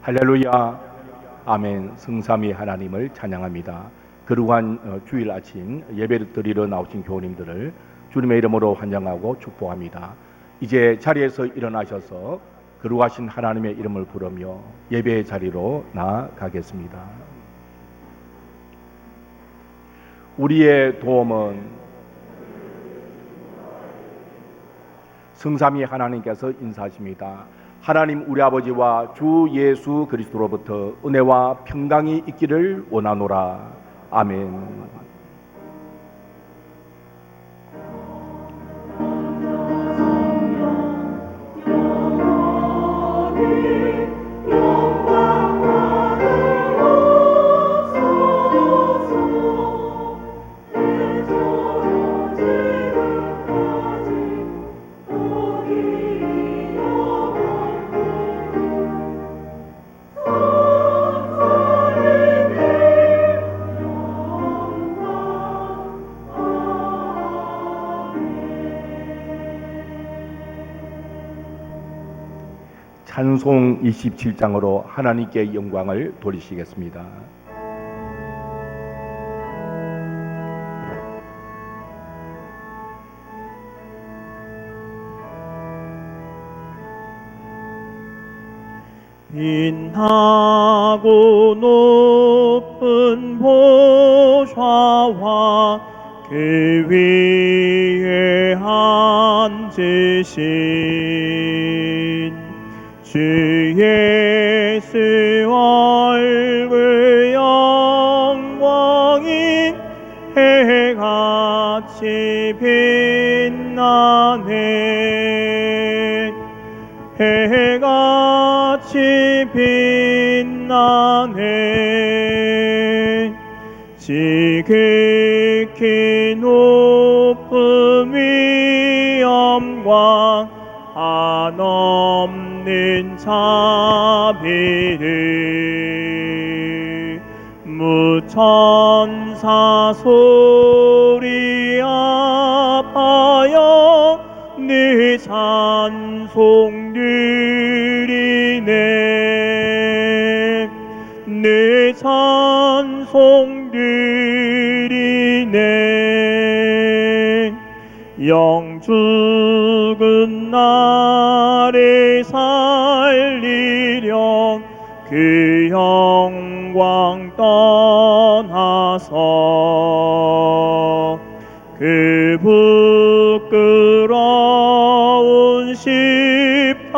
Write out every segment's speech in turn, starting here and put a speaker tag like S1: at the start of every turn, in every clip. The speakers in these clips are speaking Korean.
S1: 할렐루야, 아멘. 성삼위 하나님을 찬양합니다. 거룩한 주일 아침 예배를 드리러 나오신 교우님들을 주님의 이름으로 환영하고 축복합니다. 이제 자리에서 일어나셔서 거룩하신 하나님의 이름을 부르며 예배의 자리로 나아가겠습니다. 우리의 도움은 성삼위 하나님께서 인사하십니다. 하나님 우리 아버지와 주 예수 그리스도로부터 은혜와 평강이 있기를 원하노라. 아멘. 찬송 27장으로 하나님께 영광을 돌리시겠습니다.
S2: 빛나고 높은 보좌와 그 위에 앉으신 주 예수 얼굴 영광이 해같이 빛나네. 해같이 빛나네. 지극히 높은 위엄과 한없는 자비를 무천사 소리 앞하여 네 찬송 드리네. 네 찬송 드리네. 영죽은 나를 살리려 그 영광 떠나서 그 부끄러운 십자가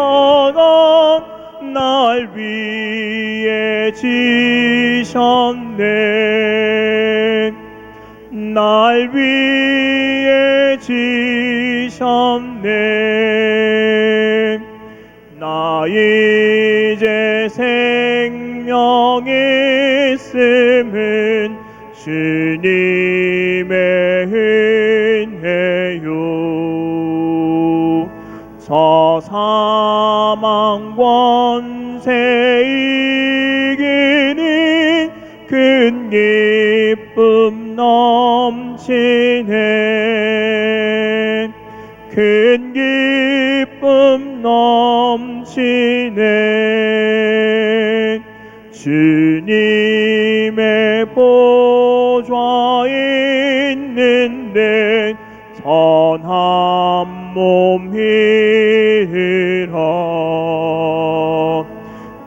S2: 날 위에 지셨네. 날 위에 지셨네. 나 이제 생명이 있음은 주님의 은혜요. 저 사망 권세 이기는 큰 기쁨 넘치네. 큰 기쁨 넘치네. 주님의 보좌 있는데 선한 몸 잃어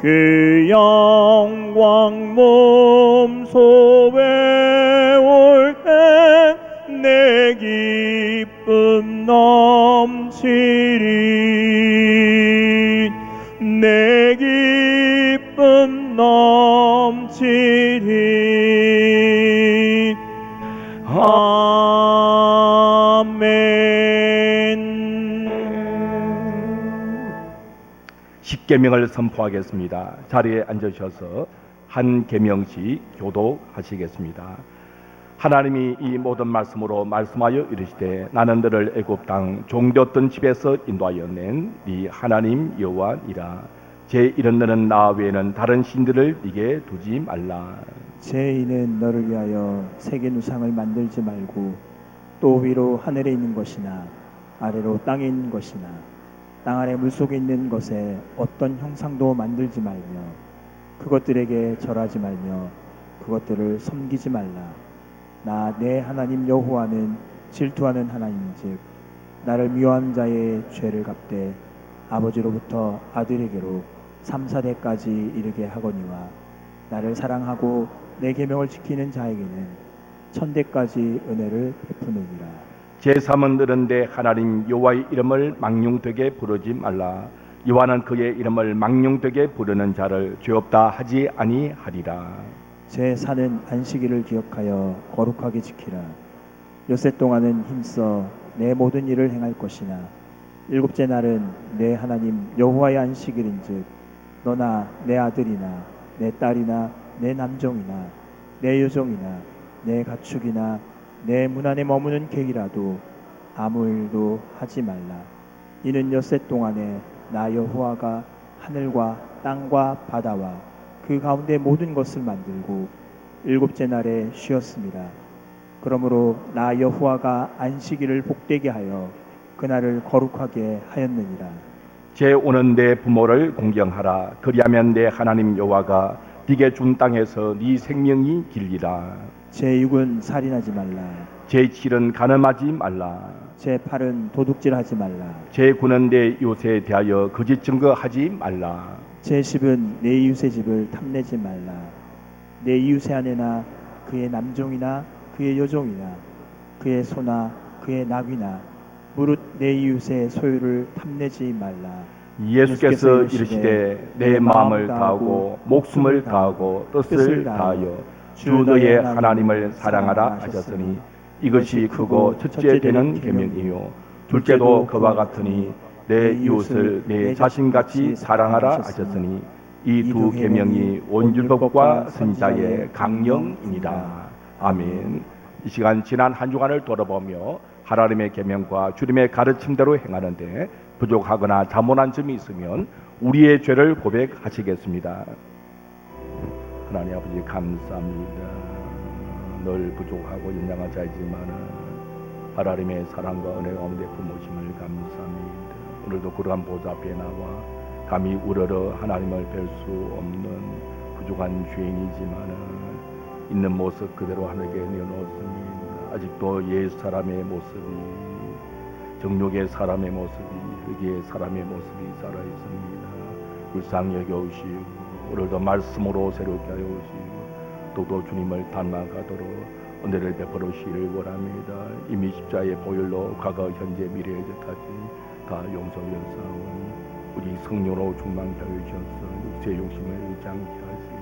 S2: 그 영광 몸소 외울 때 내 기쁨 넘치리. 내 기쁨 넘치리. 아멘.
S1: 십계명을 선포하겠습니다. 자리에 앉으셔서 한 계명씩 교독하시겠습니다. 하나님이 이 모든 말씀으로 말씀하여 이르시되 나는 너를 애굽 땅 종되었던 집에서 인도하여 낸 네 하나님 여호와니라. 제 이런 너는 나 외에는 다른 신들을 네게 두지 말라.
S3: 제2는 너를 위하여 새긴 우상을 만들지 말고 또 위로 하늘에 있는 것이나 아래로 땅에 있는 것이나 땅 아래 물속에 있는 것에 어떤 형상도 만들지 말며 그것들에게 절하지 말며 그것들을 섬기지 말라. 나 내 하나님 여호와는 질투하는 하나님인즉 나를 미워하는 자의 죄를 갚되 아버지로부터 아들에게로 3~4대까지 이르게 하거니와 나를 사랑하고 내 계명을 지키는 자에게는 1000대까지 은혜를 베푸느니라.
S1: 제3은 느른데 하나님 여호와의 이름을 망령되게 부르지 말라. 여호와는 그의 이름을 망령되게 부르는 자를 죄 없다 하지 아니하리라.
S3: 제4는 안식일을 기억하여 거룩하게 지키라. 엿새 동안은 힘써 내 모든 일을 행할 것이나 일곱째 날은 내 하나님 여호와의 안식일인즉 너나 내 아들이나 내 딸이나 내 남종이나 내 여종이나 내 가축이나 내 문 안에 머무는 객이라도 아무 일도 하지 말라. 이는 엿새 동안에 나 여호와가 하늘과 땅과 바다와 그 가운데 모든 것을 만들고 일곱째 날에 쉬었습니다. 그러므로 나 여호와가 안식일을 복되게 하여 그날을 거룩하게 하였느니라.
S1: 제5는 내 부모를 공경하라. 그리하면 내 하나님 여호와가 네게 준 땅에서 네 생명이 길리라.
S3: 제6은 살인하지 말라.
S1: 제7은 간음하지 말라.
S3: 제8은 도둑질하지 말라.
S1: 제9는 내 이웃에 대하여 거짓 증거하지 말라.
S3: 제10은 내 이웃의 집을 탐내지 말라. 내 이웃의 아내나 그의 남종이나 그의 여종이나 그의 소나 그의 나귀나 무릇 내 이웃의 소유를 탐내지 말라.
S1: 예수께서 이르시되 내 마음을 다하고 목숨을 다하고 뜻을 다하여 주 너의 하나님을 사랑하라 하셨으니 이것이 크고 첫째 되는 계명이요 둘째도 그와 같으니 내 이웃을 내 자신같이 사랑하라 하셨으니 이 두 계명이 온 율법과 선지자의 강령이니라. 아멘. 이 시간 지난 한 주간을 돌아보며 하나님의 계명과 주님의 가르침대로 행하는데 부족하거나 자문한 점이 있으면 우리의 죄를 고백하시겠습니다. 하나님 아버지 감사합니다. 늘 부족하고 연약한 자이지만 하나님의 사랑과 은혜 가운데 품으심을 감사합니다. 오늘도 그러한 보좌 앞에 나와 감히 우러러 하나님을 뵐 수 없는 부족한 죄인이지만 있는 모습 그대로 하늘께 내어놓습니다. 아직도 옛 사람의 모습이, 정욕의 사람의 모습이, 흑의 사람의 모습이 살아있습니다. 불쌍히 여겨오시고 오늘도 말씀으로 새롭게 하여 오시고 또도 주님을 닮아가도록 은혜를 베풀어 주시기를 원합니다. 이미 십자의 보혈로 과거, 현재, 미래의 때까지 다 용서하였사오니 우리 성령으로 충만케 하여 주셔서 육체의 욕심을 잃지 않게 하시고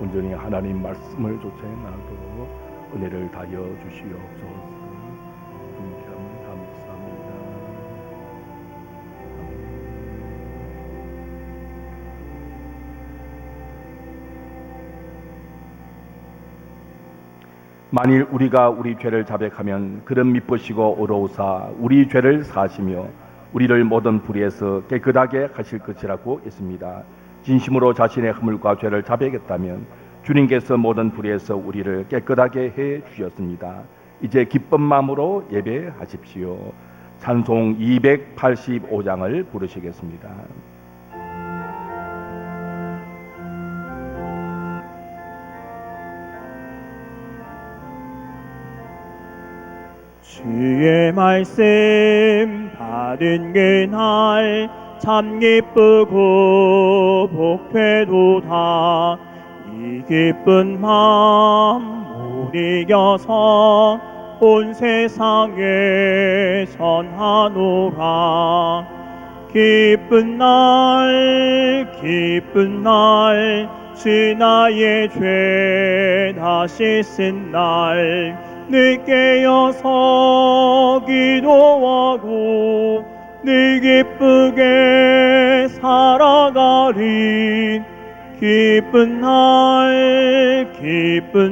S1: 온전히 하나님 말씀을 쫓아 나가도록 은혜를 다여 주시옵소서. 주님께 감사합니다. 만일 우리가 우리 죄를 자백하면 그는 미쁘시고 의로우사 우리 죄를 사하시며 우리를 모든 불의에서 깨끗하게 하실 것이라고 했습니다. 진심으로 자신의 허물과 죄를 자백했다면 주님께서 모든 불의에서 우리를 깨끗하게 해 주셨습니다. 이제 기쁜 마음으로 예배하십시오. 찬송 285장을 부르시겠습니다.
S2: 주의 말씀 받은 그날 참 기쁘고 복되도다. 이 기쁜 마음 못 이겨서 온 세상에 전하노라. 기쁜 날 주 나의 죄 다시 쓴 날 늘 깨어서 기도하고 늘 기쁘게 살아가리. 기쁜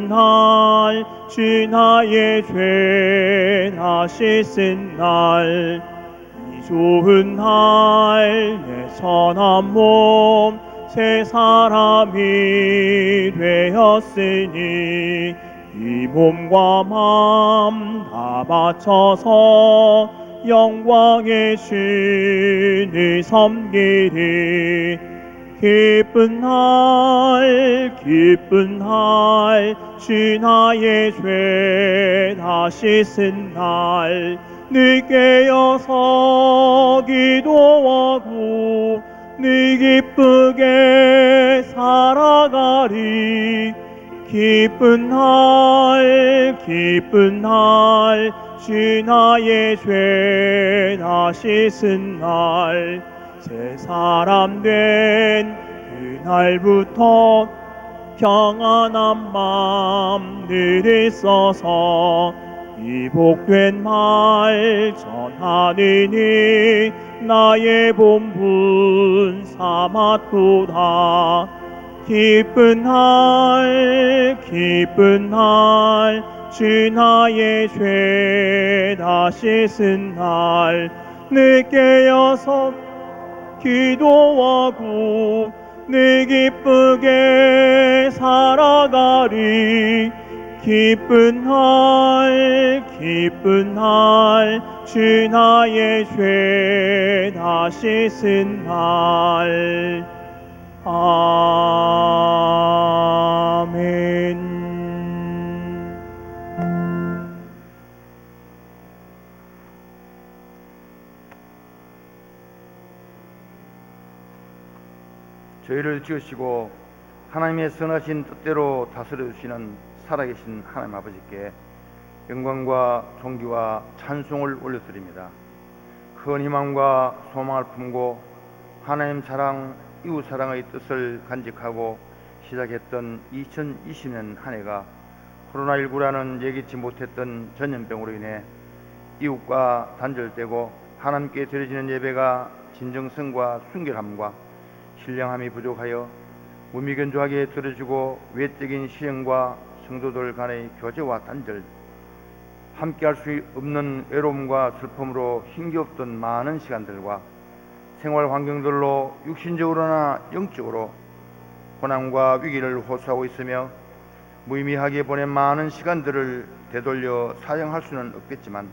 S2: 날 주 나의 죄 다시 쓴 날 이 좋은 날 내 선한 몸 새 사람이 되었으니 이 몸과 마음 다 바쳐서 영광의 주를 섬기리. 기쁜 날 주 나의 죄 다시 쓴 날 네 깨어서 기도하고 네 기쁘게 살아가리. 기쁜 날 주 나의 죄 다시 쓴 날 새 사람 된 그날부터 평안한 마음 늘 있어서 이 복된 말 전하느니 나의 본분 삼았도다. 기쁜 날 주 나의 죄 다시 쓴 날 내 깨어서 기도하고 내 기쁘게 살아가리. 기쁜 날 주 나의 죄 다시 쓴 날. 아멘.
S4: 저희를 지으시고 하나님의 선하신 뜻대로 다스려 주시는 살아계신 하나님 아버지께 영광과 존귀와 찬송을 올려드립니다. 큰 희망과 소망을 품고 하나님 사랑, 이웃 사랑의 뜻을 간직하고 시작했던 2020년 한 해가 코로나19라는 예기치 못했던 전염병으로 인해 이웃과 단절되고 하나님께 드려지는 예배가 진정성과 순결함과 신령함이 부족하여 무미건조하게 들어지고 외적인 시행과 성도들 간의 교제와 단절, 함께할 수 없는 외로움과 슬픔으로 힘겹던 많은 시간들과 생활 환경들로 육신적으로나 영적으로 고난과 위기를 호소하고 있으며 무의미하게 보낸 많은 시간들을 되돌려 사용할 수는 없겠지만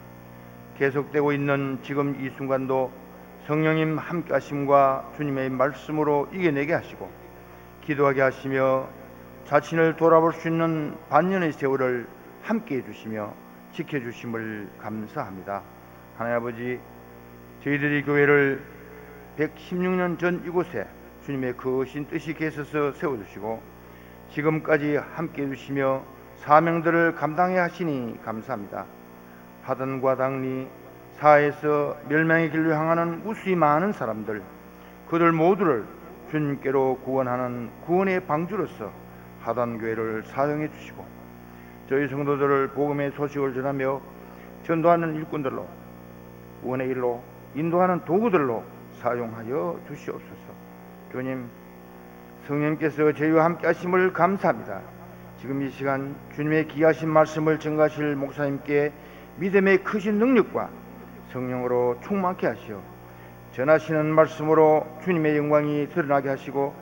S4: 계속되고 있는 지금 이 순간도 성령님 함께하심과 주님의 말씀으로 이겨내게 하시고 기도하게 하시며 자신을 돌아볼 수 있는 반년의 세월을 함께해 주시며 지켜주심을 감사합니다. 하나님 아버지, 저희들이 교회를 116년 전 이곳에 주님의 거신 뜻이 계셔서 세워주시고 지금까지 함께해 주시며 사명들을 감당해 하시니 감사합니다. 하단과 당리 사회에서 멸망의 길로 향하는 무수히 많은 사람들, 그들 모두를 주님께로 구원하는 구원의 방주로서 하단교회를 사용해 주시고 저희 성도들을 복음의 소식을 전하며 전도하는 일꾼들로, 구원의 일로 인도하는 도구들로 사용하여 주시옵소서. 주님, 성령께서 저희와 함께 하심을 감사합니다. 지금 이 시간 주님의 귀하신 말씀을 전가하실 목사님께 믿음의 크신 능력과 성령으로 충만케 하시어 전하시는 말씀으로 주님의 영광이 드러나게 하시고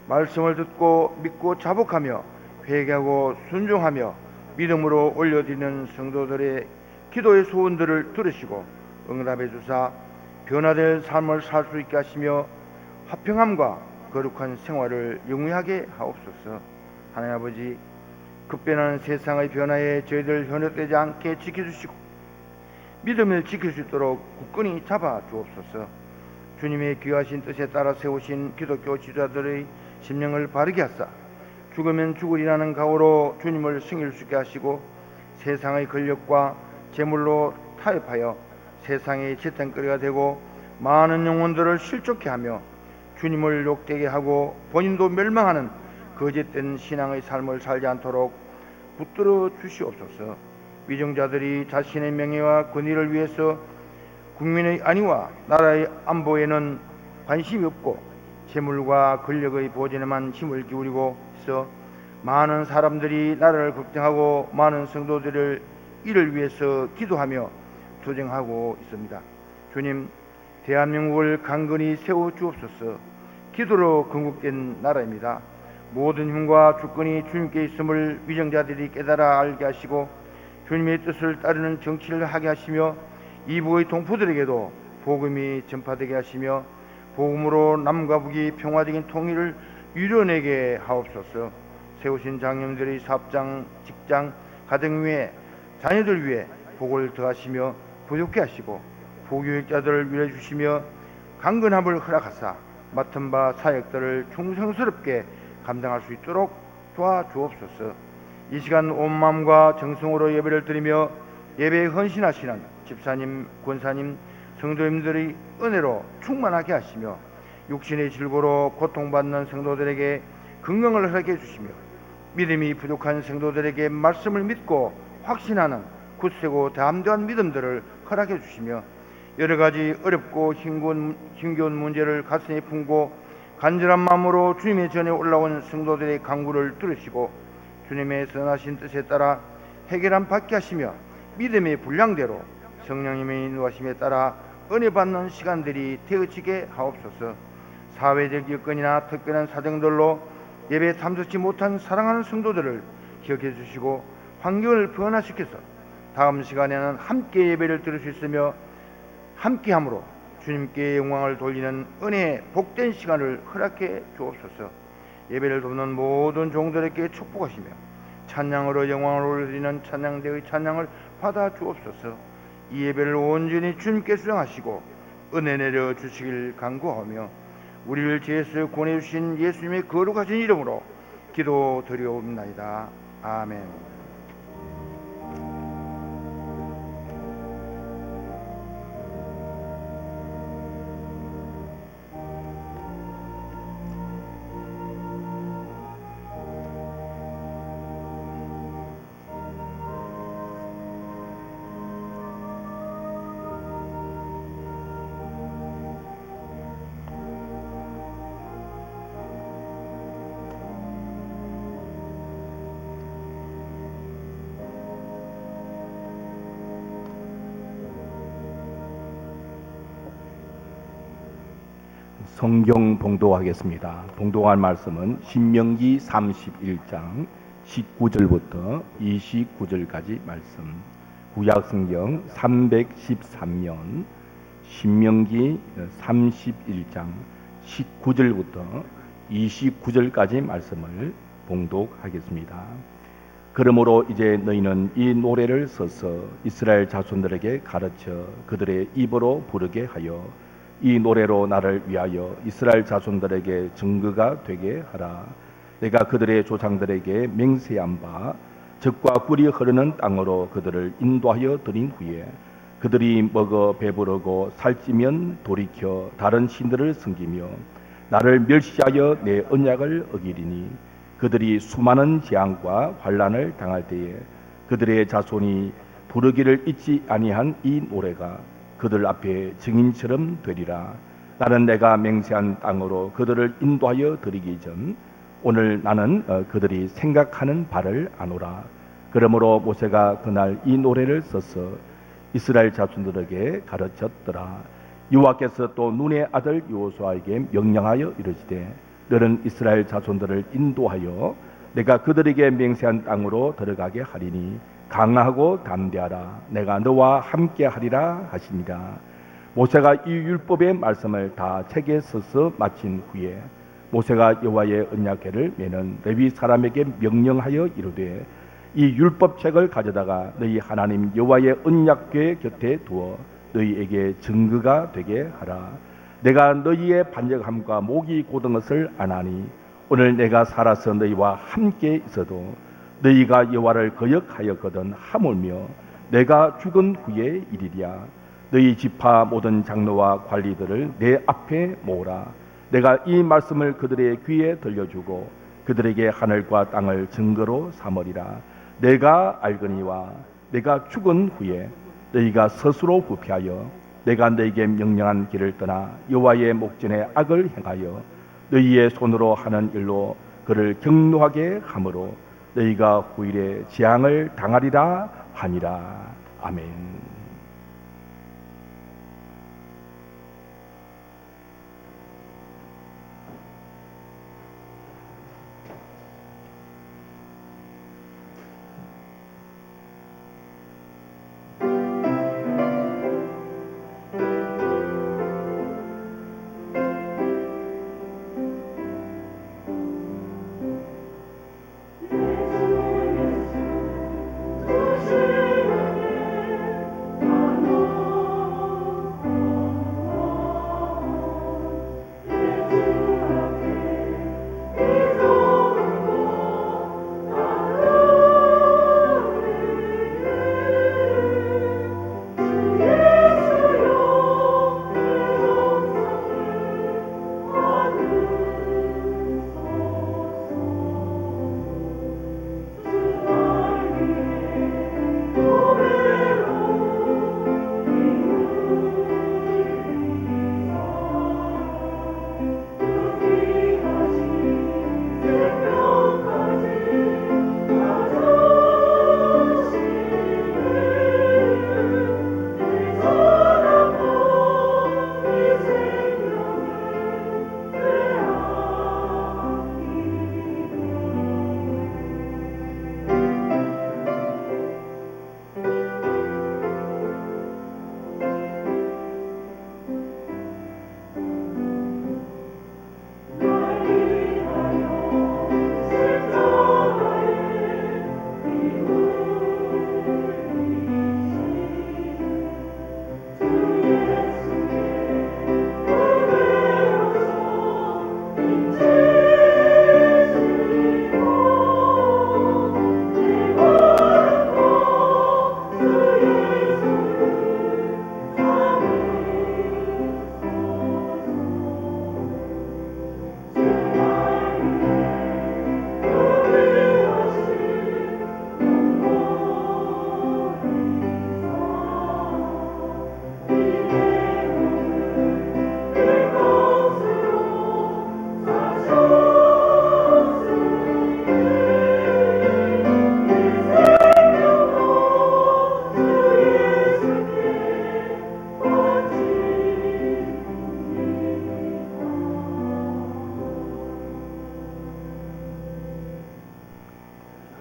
S4: 말씀을 듣고 믿고 자복하며 회개하고 순종하며 믿음으로 올려드리는 성도들의 기도의 소원들을 들으시고 응답해 주사 변화될 삶을 살 수 있게 하시며 화평함과 거룩한 생활을 영위하게 하옵소서. 하나님 아버지, 급변하는 세상의 변화에 저희들 현혹되지 않게 지켜주시고 믿음을 지킬 수 있도록 굳건히 잡아 주옵소서. 주님의 귀하신 뜻에 따라 세우신 기독교 지도자들의 심령을 바르게 하사 죽으면 죽으리라는 각오로 주님을 섬길 수 있게 하시고 세상의 권력과 재물로 타협하여 세상의 지탱거리가 되고 많은 영혼들을 실족케 하며 주님을 욕되게 하고 본인도 멸망하는 거짓된 신앙의 삶을 살지 않도록 붙들어 주시옵소서. 위정자들이 자신의 명예와 권위를 위해서 국민의 안위와 나라의 안보에는 관심이 없고 재물과 권력의 보존에만 힘을 기울이고 있어 많은 사람들이 나라를 걱정하고 많은 성도들을 이를 위해서 기도하며 투쟁하고 있습니다. 주님, 대한민국을 강건히 세워 주옵소서. 기도로 건국된 나라입니다. 모든 힘과 주권이 주님께 있음을 위정자들이 깨달아 알게 하시고 주님의 뜻을 따르는 정치를 하게 하시며 이북의 동포들에게도 복음이 전파되게 하시며 복음으로 남과 북이 평화적인 통일을 이뤄내게 하옵소서. 세우신 장님들의 사업장, 직장, 가정 위에 자녀들 위해 복을 더하시며 부족케 하시고 부교육자들을 위해 주시며 강건함을 허락하사 맡은 바 사역들을 충성스럽게 감당할 수 있도록 도와주옵소서. 이 시간 온 마음과 정성으로 예배를 드리며 예배에 헌신하시는 집사님, 권사님, 성도님들의 은혜로 충만하게 하시며 육신의 질고로 고통받는 성도들에게 건강을 허락해 주시며 믿음이 부족한 성도들에게 말씀을 믿고 확신하는 굳세고 담대한 믿음들을 허락해 주시며 여러 가지 어렵고 힘겨운 문제를 가슴에 품고 간절한 마음으로 주님의 전에 올라온 성도들의 간구를 들으시고 주님의 선하신 뜻에 따라 해결함 받게 하시며 믿음의 분량대로 성령님의 인도하심에 따라 은혜 받는 시간들이 되어지게 하옵소서. 사회적 여건이나 특별한 사정들로 예배에 참석지 못한 사랑하는 성도들을 기억해 주시고 환경을 변화시켜서 다음 시간에는 함께 예배를 드릴 수 있으며 함께함으로 주님께 영광을 돌리는 은혜의 복된 시간을 허락해 주옵소서. 예배를 돕는 모든 종들에게 축복하시며 찬양으로 영광을 올리는 찬양대의 찬양을 받아 주옵소서. 이 예배를 온전히 주님께 수행하시고 은혜 내려 주시길 간구하며 우리를 죄에서 구원해 주신 예수님의 거룩하신 이름으로 기도드리옵나이다. 아멘.
S1: 성경 봉독하겠습니다. 봉독할 말씀은 신명기 31장 19절부터 29절까지 말씀, 구약성경 313면 신명기 31장 19절부터 29절까지 말씀을 봉독하겠습니다. 그러므로 이제 너희는 이 노래를 써서 이스라엘 자손들에게 가르쳐 그들의 입으로 부르게 하여 이 노래로 나를 위하여 이스라엘 자손들에게 증거가 되게 하라. 내가 그들의 조상들에게 맹세한 바 젖과 꿀이 흐르는 땅으로 그들을 인도하여 드린 후에 그들이 먹어 배부르고 살찌면 돌이켜 다른 신들을 섬기며 나를 멸시하여 내 언약을 어기리니 그들이 수많은 재앙과 환난을 당할 때에 그들의 자손이 부르기를 잊지 아니한 이 노래가 그들 앞에 증인처럼 되리라. 나는 내가 맹세한 땅으로 그들을 인도하여 드리기 전 오늘 나는 그들이 생각하는 바를 아노라. 그러므로 모세가 그날 이 노래를 써서 이스라엘 자손들에게 가르쳤더라. 여호와께서 또 눈의 아들 여호수아에게 명령하여 이르시되 너는 이스라엘 자손들을 인도하여 내가 그들에게 맹세한 땅으로 들어가게 하리니 강하고 담대하라. 내가 너와 함께 하리라 하시니라. 모세가 이 율법의 말씀을 다 책에 써서 마친 후에 모세가 여호와의 언약궤를 메는 레위 사람에게 명령하여 이르되 이 율법책을 가져다가 너희 하나님 여호와의 언약궤 곁에 두어 너희에게 증거가 되게 하라. 내가 너희의 반역함과 목이 고든 것을 아나니 오늘 내가 살아서 너희와 함께 있어도 너희가 여호와를 거역하였거든 하물며 내가 죽은 후에 이르리야. 너희 지파 모든 장로와 관리들을 내 앞에 모으라. 내가 이 말씀을 그들의 귀에 들려주고 그들에게 하늘과 땅을 증거로 삼으리라. 내가 알거니와 내가 죽은 후에 너희가 스스로 부패하여 내가 너희에게 명령한 길을 떠나 여호와의 목전에 악을 행하여 너희의 손으로 하는 일로 그를 경노하게 함으로 너희가 후일에 재앙을 당하리라 하니라. 아멘.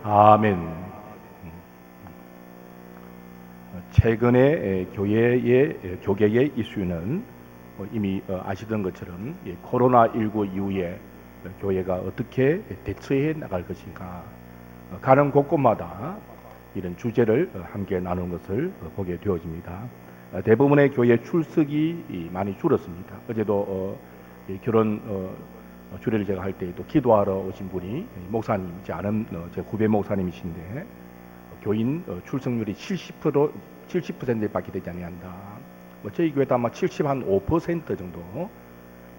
S1: 아멘. 최근에 교계의 이슈는 이미 아시던 것처럼 코로나19 이후에 교회가 어떻게 대처해 나갈 것인가, 가는 곳곳마다 이런 주제를 함께 나누는 것을 보게 되어집니다. 대부분의 교회 출석이 많이 줄었습니다. 어제도 결혼 주례를 제가 할 때에도 기도하러 오신 분이 목사님, 제 아는 제 후배 목사님이신데 교인 출석률이 70%밖에 되지 않는다. 저희 교회도 아마 75% 정도,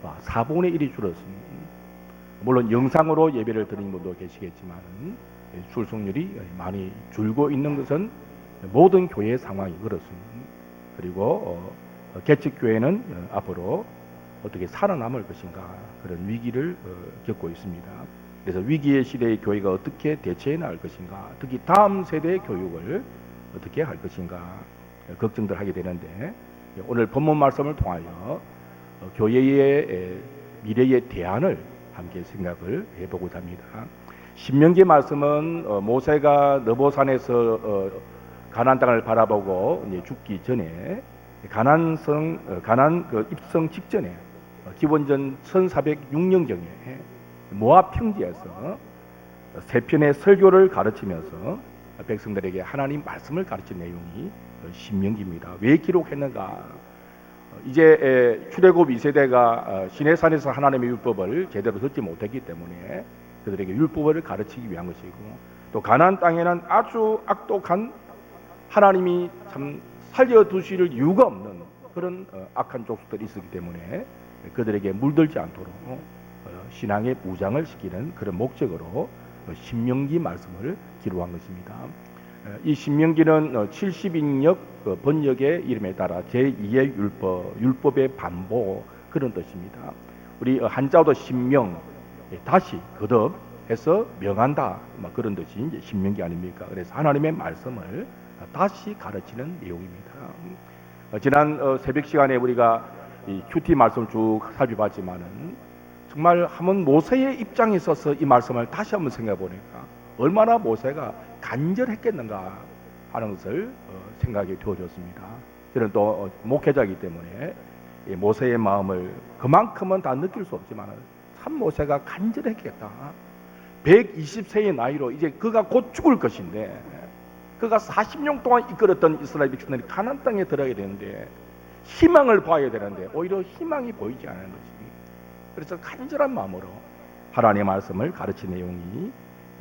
S1: 4분의 1이 줄었습니다. 물론 영상으로 예배를 드리는 분도 계시겠지만 출석률이 많이 줄고 있는 것은 모든 교회의 상황이 그렇습니다. 그리고 개척교회는 앞으로 어떻게 살아남을 것인가, 그런 위기를 겪고 있습니다. 그래서 위기의 시대의 교회가 어떻게 대처해 나갈 것인가, 특히 다음 세대의 교육을 어떻게 할 것인가 걱정들 하게 되는데, 오늘 본문 말씀을 통하여 교회의 미래의 대안을 함께 생각을 해보고자 합니다. 신명기 말씀은 모세가 느보산에서 가나안 땅을 바라보고 이제 죽기 전에 가나안 입성 직전에 기원전 1406년경에 모압 평지에서 세 편의 설교를 가르치면서 백성들에게 하나님 말씀을 가르친 내용이 신명기입니다. 왜 기록했는가? 이제 출애굽 2세대가 시내산에서 하나님의 율법을 제대로 듣지 못했기 때문에 그들에게 율법을 가르치기 위한 것이고, 또 가나안 땅에는 아주 악독한, 하나님이 참 살려두실 이유가 없는 그런 악한 족속들이 있었기 때문에 그들에게 물들지 않도록 신앙의 무장을 시키는 그런 목적으로 신명기 말씀을 기록한 것입니다. 이 신명기는 70인역 번역의 이름에 따라 제2의 율법의 반복, 그런 뜻입니다. 우리 한자어도 신명, 다시 거듭해서 명한다, 그런 뜻이 이제 신명기 아닙니까? 그래서 하나님의 말씀을 다시 가르치는 내용입니다. 지난 새벽 시간에 우리가 이 큐티 말씀을 쭉 살펴봤지만은 정말 한번 모세의 입장에 있어서 이 말씀을 다시 한번 생각해 보니까 얼마나 모세가 간절했겠는가 하는 것을 생각이 되어졌습니다. 저는 또 목회자이기 때문에 모세의 마음을 그만큼은 다 느낄 수 없지만 참 모세가 간절했겠다. 120세의 나이로 이제 그가 곧 죽을 것인데, 그가 40년 동안 이끌었던 이스라엘 백성들이 가나안 땅에 들어가야 되는데, 희망을 봐야 되는데 오히려 희망이 보이지 않는 것입니다. 그래서 간절한 마음으로 하나님의 말씀을 가르친 내용이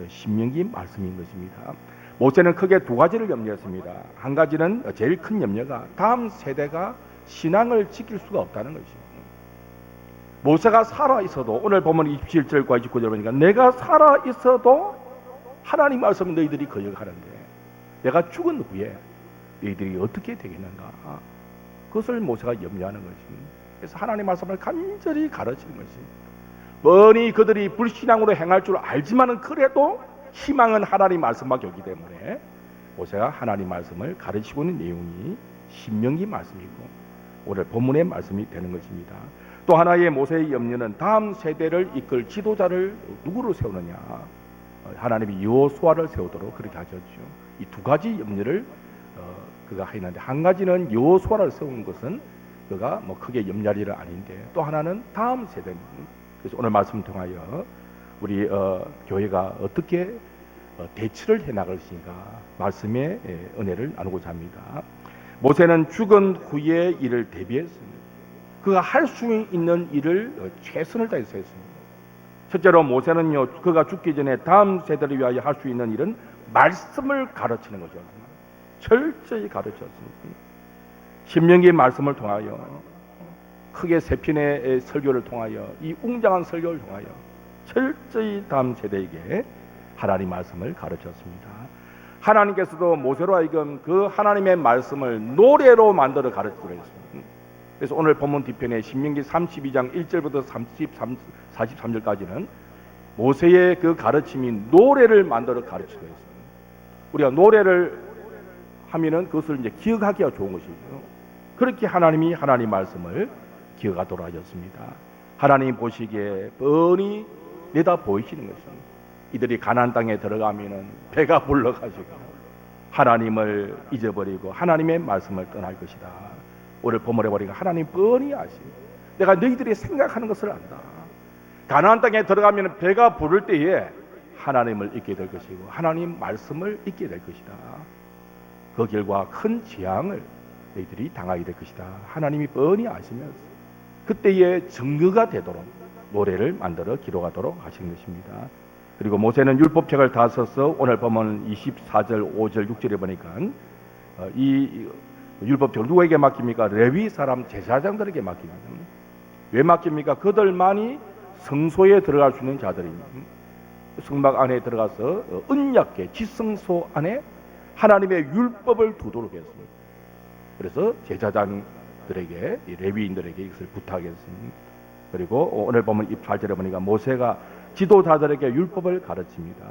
S1: 신명기 말씀인 것입니다. 모세는 크게 두 가지를 염려했습니다. 한 가지는, 제일 큰 염려가 다음 세대가 신앙을 지킬 수가 없다는 것입니다. 모세가 살아 있어도, 오늘 보면 27절과 29절 보니까 내가 살아 있어도 하나님 말씀을 너희들이 거역하는데 내가 죽은 후에 너희들이 어떻게 되겠는가, 그것을 모세가 염려하는 것입니다. 그래서 하나님 말씀을 간절히 가르치는 것입니다. 뻔히 그들이 불신앙으로 행할 줄 알지만은 그래도 희망은 하나님 말씀밖에 없기 때문에 모세가 하나님 말씀을 가르치고 있는 내용이 신명기 말씀이고 오늘 본문의 말씀이 되는 것입니다. 또 하나의 모세의 염려는 다음 세대를 이끌 지도자를 누구로 세우느냐, 하나님이 여호수아를 세우도록 그렇게 하셨죠. 이 두 가지 염려를 그가 했는데, 한 가지는 여호수아를 세우는 것은 그가 크게 염려할 일은 아닌데, 또 하나는 다음 세대입니다. 그래서 오늘 말씀을 통하여 우리 교회가 어떻게 대처를 해나갈 것인가, 말씀의 은혜를 나누고자 합니다. 모세는 죽은 후의 일을 대비했습니다. 그가 할 수 있는 일을 최선을 다해서 했습니다. 첫째로 모세는요, 그가 죽기 전에 다음 세대를 위하여 할 수 있는 일은 말씀을 가르치는 것이었습니다. 철저히 가르쳤습니다. 신명기의 말씀을 통하여, 크게 세 편의 설교를 통하여, 이 웅장한 설교를 통하여 철저히 다음 세대에게 하나님 말씀을 가르쳤습니다. 하나님께서도 모세로 하여금 그 하나님의 말씀을 노래로 만들어 가르치기로 했습니다. 그래서 오늘 본문 뒤편에 신명기 32장 1절부터 43절까지는 모세의 그 가르침이 노래를 만들어 가르치고 있습니다. 우리가 노래를 하면은 그것을 이제 기억하기가 좋은 것이죠. 그렇게 하나님이 하나님 말씀을 기억하도록 하셨습니다. 하나님 보시기에 뻔히 내다 보이시는 것입니다. 이들이 가나안 땅에 들어가면은 배가 불러가지고 하나님을 잊어버리고 하나님의 말씀을 떠날 것이다. 오늘 본문에 보니까 하나님 뻔히 아시고 내가 너희들이 생각하는 것을 안다. 가나안 땅에 들어가면 배가 부를 때에 하나님을 잊게 될 것이고 하나님 말씀을 잊게 될 것이다. 그 결과 큰 재앙을 너희들이 당하게 될 것이다. 하나님이 뻔히 아시면서 그때의 증거가 되도록 노래를 만들어 기록하도록 하신 것입니다. 그리고 모세는 율법책을 다 써서 오늘 보면 24절, 5절, 6절에 보니까 이 율법책을 누구에게 맡깁니까? 레위 사람 제사장들에게 맡깁니다. 왜 맡깁니까? 그들만이 성소에 들어갈 수 있는 자들입니다. 성막 안에 들어가서 언약궤 지성소 안에 하나님의 율법을 두도록 했습니다. 그래서 제사장들에게 레위인들에게 이것을 부탁했습니다. 그리고 오늘 보면 28절에 보니까 모세가 지도자들에게 율법을 가르칩니다.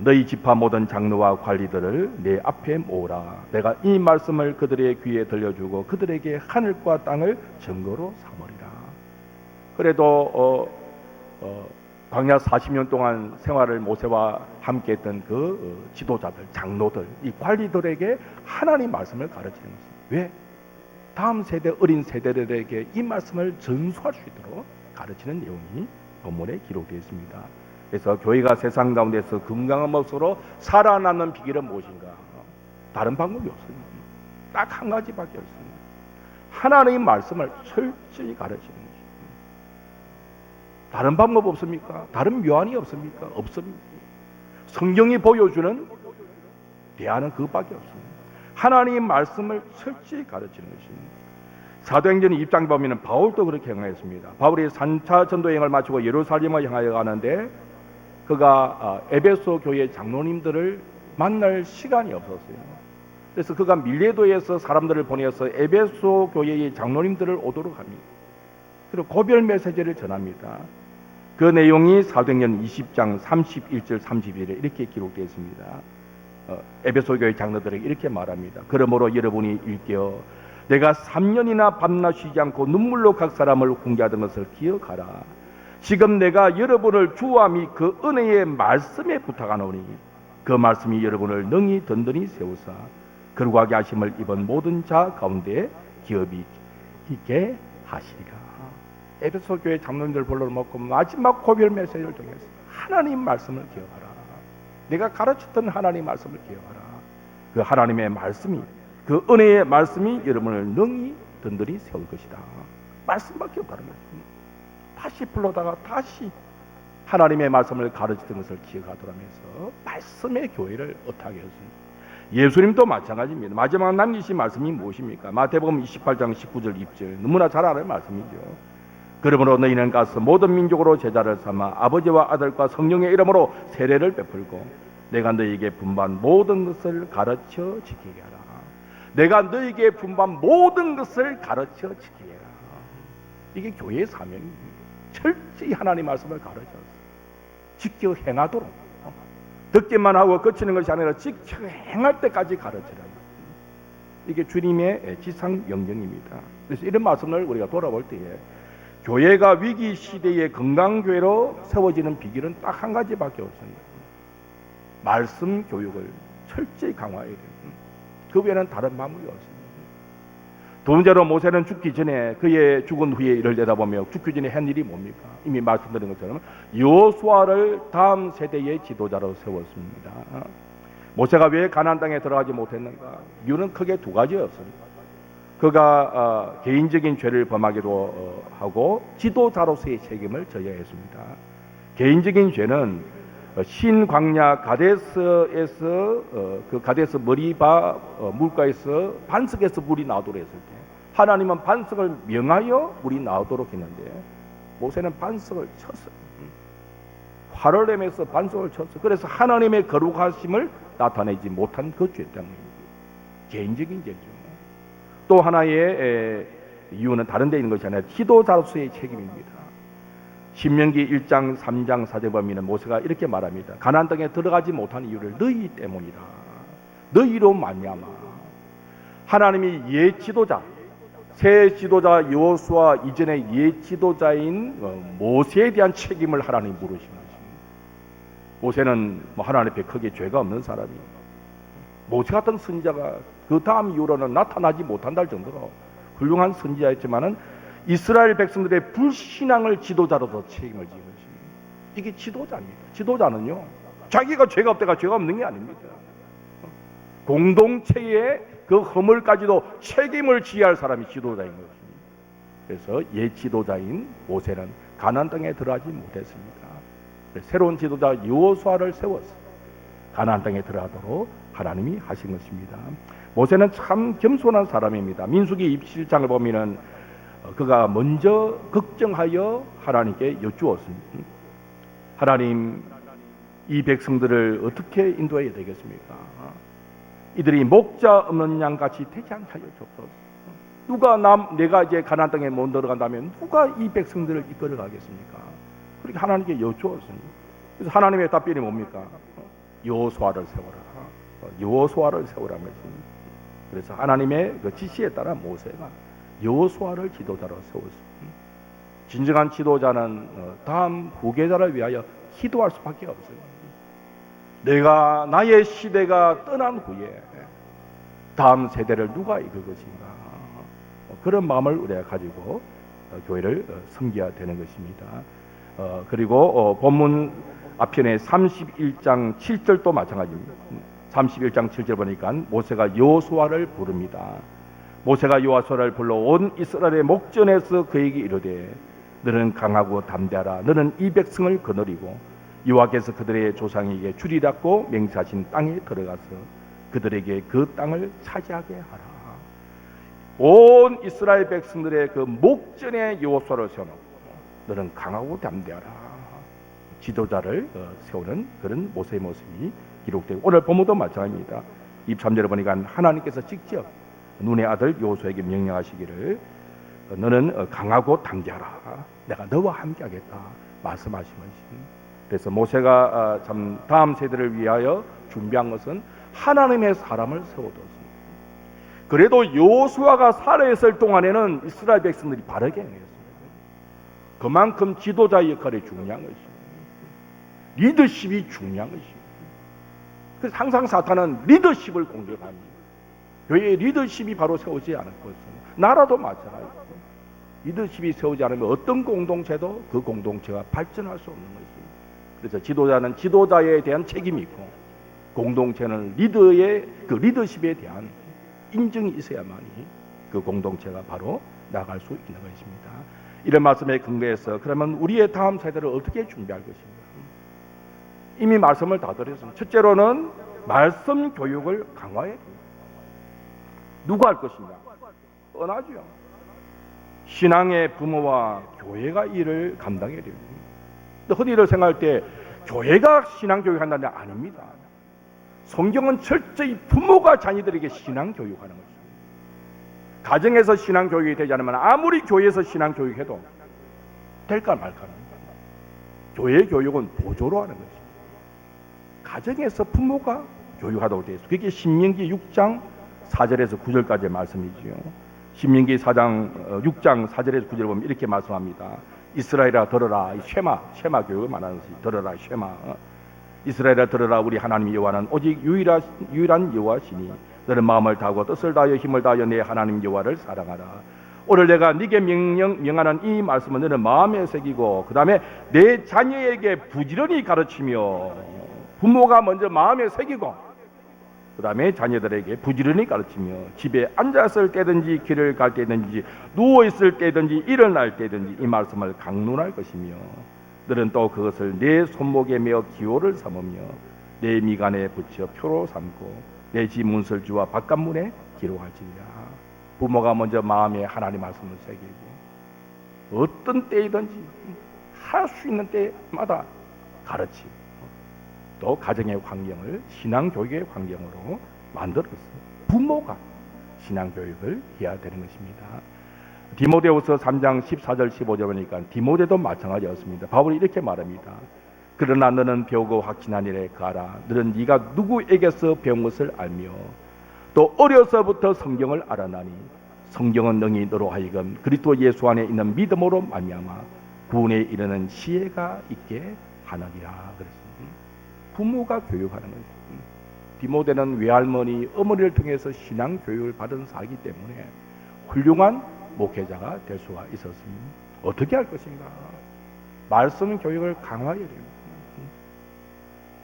S1: 너희 지파 모든 장로와 관리들을 내 앞에 모으라. 내가 이 말씀을 그들의 귀에 들려주고 그들에게 하늘과 땅을 증거로 삼으리라. 그래도 광야 40년 동안 생활을 모세와 함께했던 그 지도자들, 장로들, 이 관리들에게 하나님 말씀을 가르치는 것입니다. 왜? 다음 세대, 어린 세대들에게 이 말씀을 전수할 수 있도록 가르치는 내용이 본문에 기록되어 있습니다. 그래서 교회가 세상 가운데서 건강한 모습으로 살아남는 비결은 무엇인가? 다른 방법이 없습니다. 딱 한 가지밖에 없습니다. 하나님의 말씀을 철저히 가르치는 것입니다. 다른 방법 없습니까? 다른 묘안이 없습니까? 없습니다. 성경이 보여주는 대안은 그것밖에 없습니다. 하나님의 말씀을 철저히 가르치는 것입니다. 사도행전 2장 보면 바울도 그렇게 행하였습니다. 바울이 3차 전도 여행을 마치고 예루살렘을 향하여 가는데 그가 에베소 교회 장로님들을 만날 시간이 없었어요. 그래서 그가 밀레도에서 사람들을 보내서 에베소 교회의 장로님들을 오도록 합니다. 그리고 고별 메시지를 전합니다. 그 내용이 사도행전 20장 31절 32절에 이렇게 기록되어 있습니다. 에베소 교회 장로들에게 이렇게 말합니다. 그러므로 여러분이 일깨어 내가 3년이나 밤낮 쉬지 않고 눈물로 각 사람을 훈계하던 것을 기억하라. 지금 내가 여러분을 주와 및 그 은혜의 말씀에 부탁하노니 그 말씀이 여러분을 능히 든든히 세우사 거룩하게 하심을 입은 모든 자 가운데 기업이 있게 하시리라. 에베소 교회 장로님들 불러놓고 마지막 고별 메시지를 통해서 하나님 말씀을 기억하라. 내가 가르쳤던 하나님 말씀을 기억하라. 그 하나님의 말씀이, 그 은혜의 말씀이 여러분을 능히 든든히 세울 것이다. 말씀밖에 없다는 것입니다. 다시 불러다가 다시 하나님의 말씀을 가르치던 것을 기억하도록 하면서 말씀의 교회를 어떻게 했습니까? 예수님도 마찬가지입니다. 마지막 남기신 말씀이 무엇입니까? 마태복음 28장 19절 20절 너무나 잘 아는 말씀이죠. 그러므로 너희는 가서 모든 민족으로 제자를 삼아 아버지와 아들과 성령의 이름으로 세례를 베풀고 내가 너희에게 분반 모든 것을 가르쳐 지키게 하라. 내가 너희에게 분반 모든 것을 가르쳐 지키게 하라. 이게 교회의 사명입니다. 철저히 하나님 말씀을 가르쳐서 지켜 행하도록, 듣기만 하고 거치는 것이 아니라 지켜 행할 때까지 가르치라. 이게 주님의 지상 명령입니다. 그래서 이런 말씀을 우리가 돌아볼 때에 교회가 위기 시대의 건강교회로 세워지는 비결은 딱 한 가지밖에 없습니다. 말씀 교육을 철저히 강화해야 됩니다. 그 외에는 다른 방법이 없습니다. 두 번째로 모세는 죽기 전에 그의 죽은 후에 일을 내다보며 죽기 전에 한 일이 뭡니까? 이미 말씀드린 것처럼 여호수아를 다음 세대의 지도자로 세웠습니다. 모세가 왜 가나안 땅에 들어가지 못했는가? 이유는 크게 두 가지였습니다. 그가 개인적인 죄를 범하기도 하고 지도자로서의 책임을 져야 했습니다. 개인적인 죄는 신광야 가데스에서 그 가데스 머리바 물가에서 반석에서 물이 나오도록 했을 때 하나님은 반석을 명하여 물이 나오도록 했는데 모세는 반석을 쳤어요. 화를 내면서 반석을 쳤어요. 그래서 하나님의 거룩하심을 나타내지 못한 그 죄 때문입니다. 개인적인 죄죠. 또 하나의 이유는 다른 데 있는 것이 아니라 지도자로서의 책임입니다. 신명기 1장 3장 4절 보면 모세가 이렇게 말합니다. 가나안 땅에 들어가지 못한 이유를 너희 때문이다. 너희로 말미암아. 하나님이 옛 지도자, 새 지도자 여호수아 이전의 옛 지도자인 모세에 대한 책임을 하나님 물으신 것입니다. 모세는 뭐 하나님 앞에 크게 죄가 없는 사람이에요. 모세 같은 선지자가 그 다음 이후로는 나타나지 못한다 할 정도로 훌륭한 선지자였지만은 이스라엘 백성들의 불신앙을 지도자로서 책임을 지는 것입니다. 이게 지도자입니다. 지도자는요, 자기가 죄가 없다가 죄가 없는 게 아닙니다. 공동체의 그 허물까지도 책임을 지어야 할 사람이 지도자인 것입니다. 그래서 옛 지도자인 모세는 가나안 땅에 들어가지 못했습니다. 새로운 지도자 여호수아를 세워서 가나안 땅에 들어가도록 하나님이 하신 것입니다. 모세는 참 겸손한 사람입니다. 민수기 27장을 보면은 그가 먼저 걱정하여 하나님께 여쭈었습니다. 하나님, 이 백성들을 어떻게 인도해야 되겠습니까? 이들이 목자 없는 양같이 되지 않게 하여 주옵소서. 내가 이제 가나안 땅에 못 들어간다면 누가 이 백성들을 이끌어 가겠습니까? 그렇게 하나님께 여쭈었습니다. 그래서 하나님의 답변이 뭡니까? 여호수아를 세워라. 여호수아를 세우라는 것입니다. 그래서 하나님의 그 지시에 따라 모세가 여호수아를 지도자로 세웠습니다. 진정한 지도자는 다음 후계자를 위하여 기도할 수밖에 없어요. 나의 시대가 떠난 후에 다음 세대를 누가 이끌 것인가, 그런 마음을 우리가 가지고 교회를 섬겨야 되는 것입니다. 그리고 본문 앞편에 31장 7절도 마찬가지입니다. 31장 7절 보니까 모세가 여호수아를 부릅니다. 모세가 여호수아를 불러 온 이스라엘의 목전에서 그에게 이르되 너는 강하고 담대하라. 너는 이 백성을 거느리고 여호와께서 그들의 조상에게 주리라고 맹세하신 땅에 들어가서 그들에게 그 땅을 차지하게 하라. 온 이스라엘 백성들의 그 목전에 여호수아를 세워놓고 너는 강하고 담대하라. 지도자를 세우는 그런 모세의 모습이 기록되고, 오늘 본문도 마찬가지입니다. 23절에 보니까 하나님께서 직접 눈의 아들 여호수아에게 명령하시기를 너는 강하고 담대하라. 내가 너와 함께 하겠다 말씀하신 것입니다. 그래서 모세가 참 다음 세대를 위하여 준비한 것은 하나님의 사람을 세워뒀습니다. 그래도 여호수아가 살아있을 동안에는 이스라엘 백성들이 바르게 행했습니다. 그만큼 지도자의 역할이 중요한 것입니다. 리더십이 중요한 것입니다. 그래서 항상 사탄은 리더십을 공격합니다. 교회의 리더십이 바로 세우지 않을 것은 나라도 마찬가지입니다. 리더십이 세우지 않으면 어떤 공동체도 그 공동체가 발전할 수 없는 것입니다. 그래서 지도자는 지도자에 대한 책임이 있고, 공동체는 리더의 그 리더십에 대한 인정이 있어야만이 그 공동체가 바로 나갈 수 있는 것입니다. 이런 말씀에 근거해서 그러면 우리의 다음 세대를 어떻게 준비할 것인가? 이미 말씀을 다 드렸습니다. 첫째로는 말씀 교육을 강화해야 됩니다. 누가 할 것인가? 뻔하죠. 신앙의 부모와 교회가 이를 감당해야 됩니다. 흔히들 생각할 때 교회가 신앙 교육한다는 게 아닙니다. 성경은 철저히 부모가 자녀들에게 신앙 교육하는 것입니다. 가정에서 신앙 교육이 되지 않으면 아무리 교회에서 신앙 교육해도 될까 말까 합니다. 교회 교육은 보조로 하는 것입니다. 가정에서 부모가 교육하도록 되어 있습니다. 그게 신명기 6장 4절에서 9절까지의 말씀이지요. 신명기 6장 4절에서 9절 보면 이렇게 말씀합니다. 이스라엘아 들어라. 쉐마 교육을 말하는 것이 들어라 쉐마. 이스라엘아 들어라. 우리 하나님 여호와는 오직 유일한 여호와시니 너는 마음을 다하고 뜻을 다하여 힘을 다하여 내 하나님 여호와를 사랑하라. 오늘 내가 네게 명하는 이 말씀은 너는 마음에 새기고 그 다음에 내 자녀에게 부지런히 가르치며, 부모가 먼저 마음에 새기고 그 다음에 자녀들에게 부지런히 가르치며 집에 앉았을 때든지 길을 갈 때든지 누워있을 때든지 일어날 때든지 이 말씀을 강론할 것이며, 너는 또 그것을 내 손목에 메어 기호를 삼으며 내 미간에 붙여 표로 삼고 내 집 문설주와 바깥문에 기록할지니라. 부모가 먼저 마음에 하나님 말씀을 새기고 어떤 때이든지 할 수 있는 때마다 가르치고, 또 가정의 환경을 신앙교육의 환경으로 만들었어요. 부모가 신앙교육을 해야 되는 것입니다. 디모데후서 3장 14절 15절 보니까 디모데도 마찬가지였습니다. 바울이 이렇게 말합니다. 그러나 너는 배우고 확신한 일에 가라. 너는 네가 누구에게서 배운 것을 알며 또 어려서부터 성경을 알아나니 성경은 능히 너로 하여금 그리스도 예수 안에 있는 믿음으로 말미암아 구원에 이르는 지혜가 있게 하느니라 그랬습니다. 부모가 교육하는 것입니다. 디모데는 외할머니, 어머니를 통해서 신앙 교육을 받은 사이기 때문에 훌륭한 목회자가 될 수가 있었습니다. 어떻게 할 것인가? 말씀 교육을 강화해야 됩니다.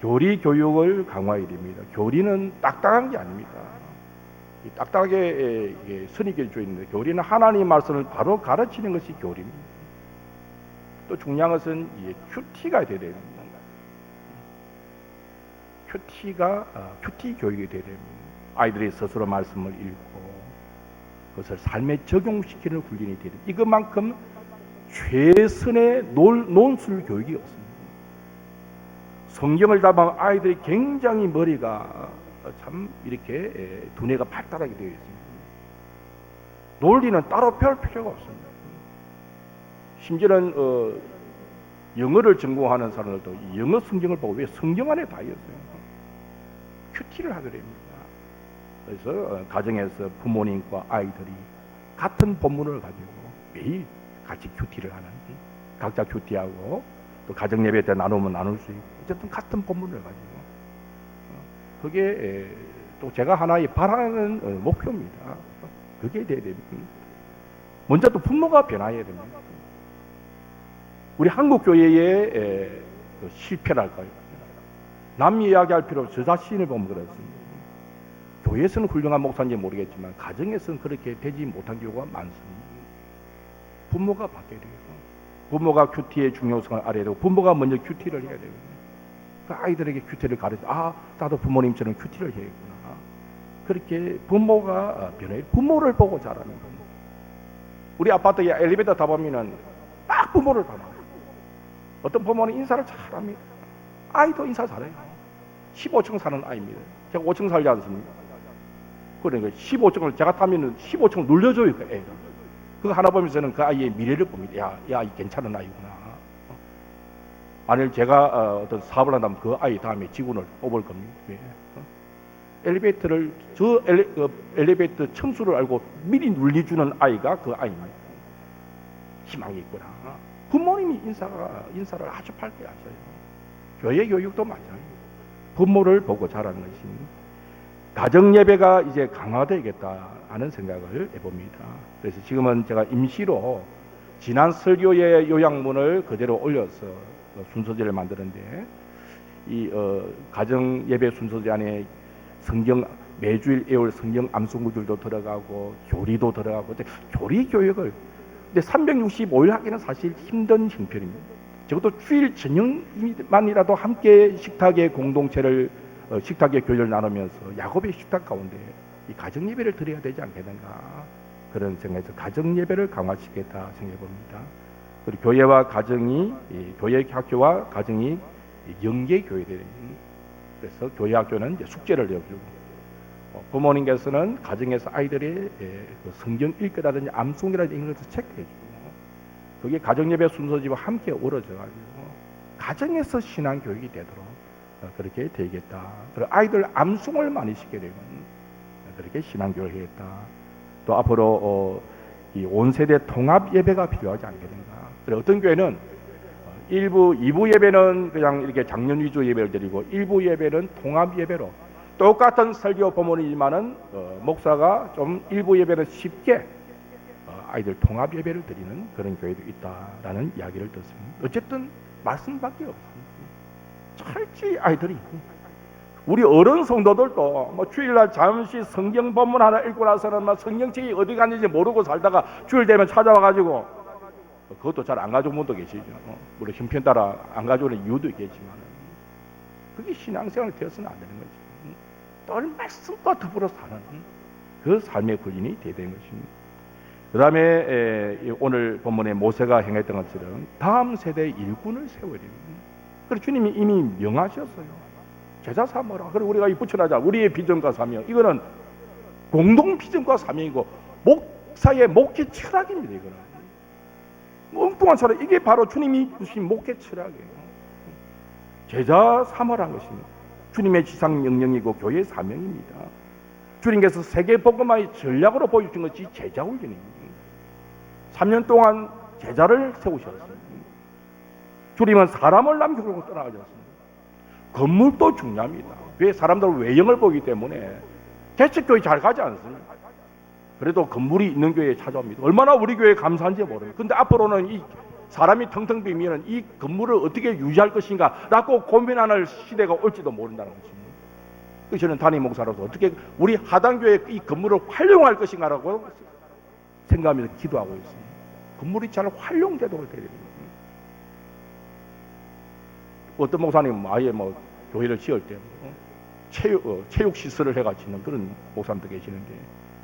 S1: 교리 교육을 강화해야 됩니다. 교리는 딱딱한 게 아닙니다. 딱딱하게 선입견이 져 있는데 교리는 하나님의 말씀을 바로 가르치는 것이 교리입니다. 또 중요한 것은 큐티가 되어야 됩니다. 큐티 교육이 되어야 됩니다. 아이들이 스스로 말씀을 읽고 그것을 삶에 적용시키는 훈련이 되어야 됩니다. 이것만큼 최선의 논술 교육이 없습니다. 성경을 답하면 아이들이 굉장히 머리가 참 이렇게 두뇌가 발달하게 되어 있습니다. 논리는 따로 별 필요가 없습니다. 심지어는 영어를 전공하는 사람들도 영어 성경을 보고 왜 성경 안에 다 있어요. 큐티를 하게 됩니다. 그래서 가정에서 부모님과 아이들이 같은 본문을 가지고 매일 같이 큐티를 하는, 각자 큐티하고 또 가정 예배 때 나누면 나눌 수 있고 어쨌든 같은 본문을 가지고 그게 또 제가 하나의 바라는 목표입니다. 그게 돼야 됩니다. 먼저 또 부모가 변화해야 됩니다. 우리 한국 교회의 실패랄까요? 남 이야기할 필요 없이 저 자신을 보면 그렇습니다. 교회에서는 훌륭한 목사인지 모르겠지만 가정에서는 그렇게 되지 못한 경우가 많습니다. 부모가 바뀌어야 돼요. 부모가 큐티의 중요성을 알아야 되고 부모가 먼저 큐티를 해야 되고 그 아이들에게 큐티를 가르쳐 나도 부모님처럼 큐티를 해야겠구나. 그렇게 부모가 변해 부모를 보고 자라는 겁니다. 우리 아파트에 엘리베이터 타보면은 딱 부모를 봐요. 어떤 부모는 인사를 잘합니다. 아이도 인사 잘해요. 15층 사는 아이입니다. 제가 5층 살지 않습니까? 그러니까 15층을 제가 타면은 15층을 눌려줘요, 그 애가. 그거 하나 보면서는 그 아이의 미래를 봅니다. 야, 이 괜찮은 아이구나. 만일 제가 어떤 사업을 한다면 그 아이 다음에 직원을 뽑을 겁니다. 왜? 엘리베이터를 엘리베이터 층수를 알고 미리 눌려주는 아이가 그 아이입니다. 희망이 있구나. 부모님이 인사를 아주 밝게 하셔요. 교회 교육도 마찬가지입니다. 부모를 보고 자라는 것입니다. 가정 예배가 이제 강화되겠다 하는 생각을 해봅니다. 그래서 지금은 제가 임시로 지난 설교의 요약문을 그대로 올려서 순서지를 만드는데 이 가정 예배 순서지 안에 성경 매주일 애월 성경 암송 구절도 들어가고 교리도 들어가고 교리 교육을 근데 365일 하기는 사실 힘든 형편입니다. 적어도 주일 저녁만이라도 함께 식탁의 공동체를 식탁의 교제를 나누면서 야곱의 식탁 가운데 이 가정 예배를 드려야 되지 않겠는가 그런 생각에서 가정 예배를 강화시키겠다 생각해 봅니다. 그리고 교회와 가정이 교회 학교와 가정이 연계 교회들이 그래서 교회 학교는 이제 숙제를 내어주고 부모님께서는 가정에서 아이들이 성경 읽기라든지 암송이라든지 이런 것을 체크해주고 그게 가정예배 순서지와 함께 어우러져가지고 가정에서 신앙 교육이 되도록 그렇게 되겠다. 그리고 아이들 암송을 많이 시켜야 되고 그렇게 신앙 교육을 해야겠다. 또 앞으로 이 온 세대 통합 예배가 필요하지 않겠는가. 그리고 어떤 교회는 2부 예배는 그냥 이렇게 장년 위주 예배를 드리고 1부 예배는 통합 예배로 똑같은 설교 본문이지만은 목사가 좀 1부 예배는 쉽게 아이들 통합 예배를 드리는 그런 교회도 있다라는 이야기를 듣습니다. 어쨌든 말씀밖에 없습니다. 철저히 아이들이 우리 어른 성도들도 뭐 주일날 잠시 성경 본문 하나 읽고 나서는 막 성경책이 어디 갔는지 모르고 살다가 주일 되면 찾아와가지고 그것도 잘 안 가져온 분도 계시죠. 물론 형편 따라 안 가져오는 이유도 있겠지만 그게 신앙생활이 되어서는 안 되는 거죠. 늘 말씀과 더불어 사는 그 삶의 군인이 되야 되는 것입니다. 그 다음에 오늘 본문에 모세가 행했던 것처럼 다음 세대의 일꾼을 세워야 됩니다. 그래서 주님이 이미 명하셨어요. 제자 삼으라. 그리고 우리가 이 붙여나자 우리의 비전과 사명 이거는 공동 비전과 사명이고 목사의 목회 철학입니다. 이거는 엉뚱한 철학 이게 바로 주님이 주신 목회 철학이에요. 제자 삼으라는 것입니다. 주님의 지상 명령이고 교회의 사명입니다. 주님께서 세계 복음화의 전략으로 보여주신 것이 제자 훈련입니다. 3년 동안 제자를 세우셨습니다. 주님은 사람을 남기고 떠나가셨습니다. 건물도 중요합니다. 왜? 사람들은 외형을 보기 때문에 개척교회 잘 가지 않습니까? 그래도 건물이 있는 교회에 찾아옵니다. 얼마나 우리 교회에 감사한지 모릅니다. 근데 앞으로는 이 사람이 텅텅 비면 이 건물을 어떻게 유지할 것인가 라고 고민하는 시대가 올지도 모른다는 것입니다. 그래서 저는 담임 목사로서 어떻게 우리 하단교회 이 건물을 활용할 것인가라고 생각하면서 기도하고 있습니다. 건물이 잘 활용되도록 되야 됩니다. 어떤 목사님은 아예 교회를 지을 때 체육 시설을 해가 짓는 그런 목사님도 계시는데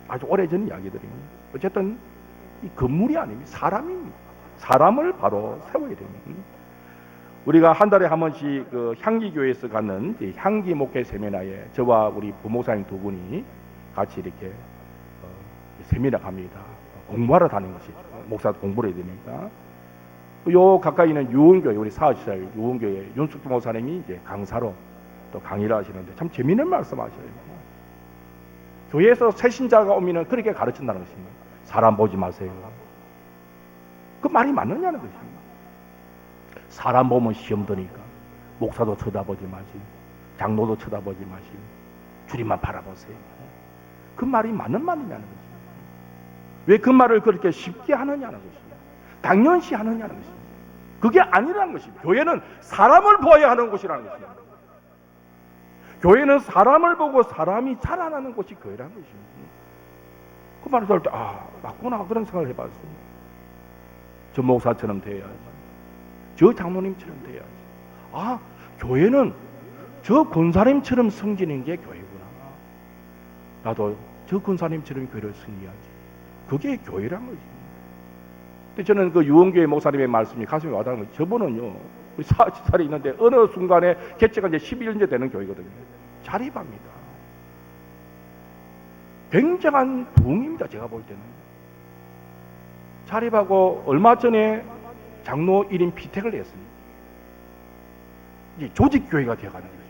S1: 아주 오래전 이야기들입니다. 어쨌든 이 건물이 아닙니다. 사람입니다. 사람을 바로 세워야 됩니다. 우리가 한 달에 한 번씩 그 향기교회에서 갖는 향기 목회 세미나에 저와 우리 부목사님 두 분이 같이 이렇게 세미나 갑니다. 공부하러 다니는 것이죠. 목사도 공부를 해야 되니까. 요 가까이 있는 유원교회, 우리 사시살 유원교회 윤숙주 목사님이 이제 강사로 또 강의를 하시는데 참 재미있는 말씀 하셔요. 교회에서 새 신자가 오면은 그렇게 가르친다는 것입니다. 사람 보지 마세요. 그 말이 맞느냐는 것입니다. 사람 보면 시험 드니까 목사도 쳐다보지 마시고 장로도 쳐다보지 마시고 주님만 바라보세요. 그 말이 맞는 말이냐는 것입니다. 왜 그 말을 그렇게 쉽게 하느냐는 것입니다. 당연시 하느냐는 것입니다. 그게 아니라는 것입니다. 교회는 사람을 보아야 하는 곳이라는 것입니다. 교회는 사람을 보고 사람이 자라나는 곳이 교회라는 것입니다. 그 말을 들을 때 맞구나 그런 생각을 해봤습니다. 저 목사처럼 되어야지. 저 장로님처럼 되어야지. 교회는 저 권사님처럼 섬기는 게 교회구나. 나도 저 권사님처럼 교회를 섬겨야지. 그게 교회란 거지. 근데 저는 그 유원교회 목사님의 말씀이 가슴에 와닿는 거예요. 저분은요, 우리 40살이 있는데 어느 순간에 개최가 이제 11년째 되는 교회거든요. 자립합니다. 굉장한 부흥입니다. 제가 볼 때는. 자립하고 얼마 전에 장로 1인 피택을 했습니다. 이제 조직교회가 되어가는 거죠.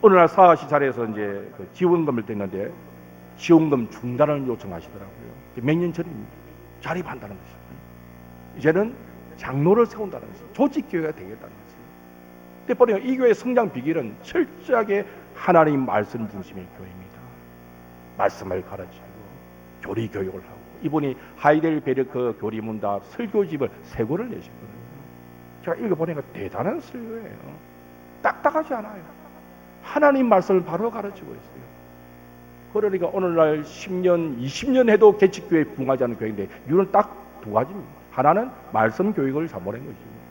S1: 어느 날 사시사에서 이제 그 지원금을 댔는데 지원금 중단을 요청하시더라고요. 몇 년 전입니다. 자립한다는 것입니다. 이제는 장로를 세운다는 것입니다. 조직교회가 되겠다는 것입니다. 근데 보니까 이 교회의 성장 비결은 철저하게 하나님 말씀 중심의 교회입니다. 말씀을 가르치고 교리 교육을 하고 이분이 하이델베르크 교리문답 설교집을 3권을 내셨거든요. 제가 읽어보니까 대단한 설교예요. 딱딱하지 않아요. 하나님 말씀을 바로 가르치고 있어요. 그러니까 오늘날 10년, 20년 해도 개척교회에 부응하지 않는 교회인데 이유는 딱 2가지입니다. 하나는 말씀 교육을 잘못한 것입니다.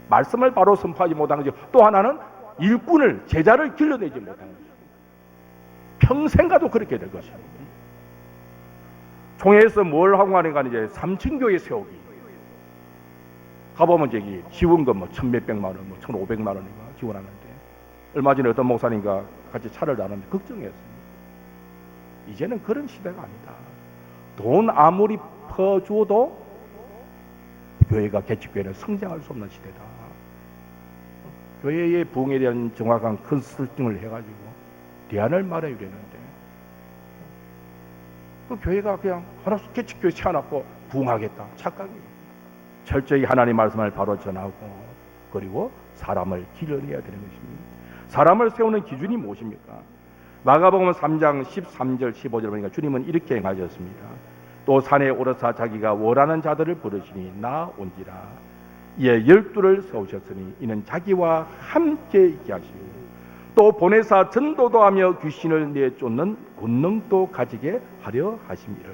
S1: 말씀을 바로 선포하지 못한 것이고 또 하나는 일꾼을, 제자를 길러내지 못한 것입니다. 평생 가도 그렇게 될 것입니다. 총회에서 뭘 하고 가는가 이제 3층 교회 세우기. 가보면 저기 지원금 1,000몇백만 원, 1,500만 원인가 지원하는데 얼마 전에 어떤 목사님과 같이 차를 나누는데 걱정했습니다. 이제는 그런 시대가 아니다. 돈 아무리 퍼주어도 교회가 개척교회는 성장할 수 없는 시대다. 교회의 부흥에 대한 정확한 컨설팅을 해가지고 대안을 말해야 되는데 그 교회가 그냥 하나씩 개척교회 세워놓고 부흥하겠다. 착각이에요. 철저히 하나님 말씀을 바로 전하고 그리고 사람을 길러내야 되는 것입니다. 사람을 세우는 기준이 무엇입니까? 마가복음 3장 13절 15절 보니까 주님은 이렇게 행하셨습니다. 또 산에 오르사 자기가 원하는 자들을 부르시니 나 온지라. 이에 12를 세우셨으니 이는 자기와 함께 있게 하시고 또 보내사 전도도 하며 귀신을 내쫓는 권능도 가지게 하려 하심이라.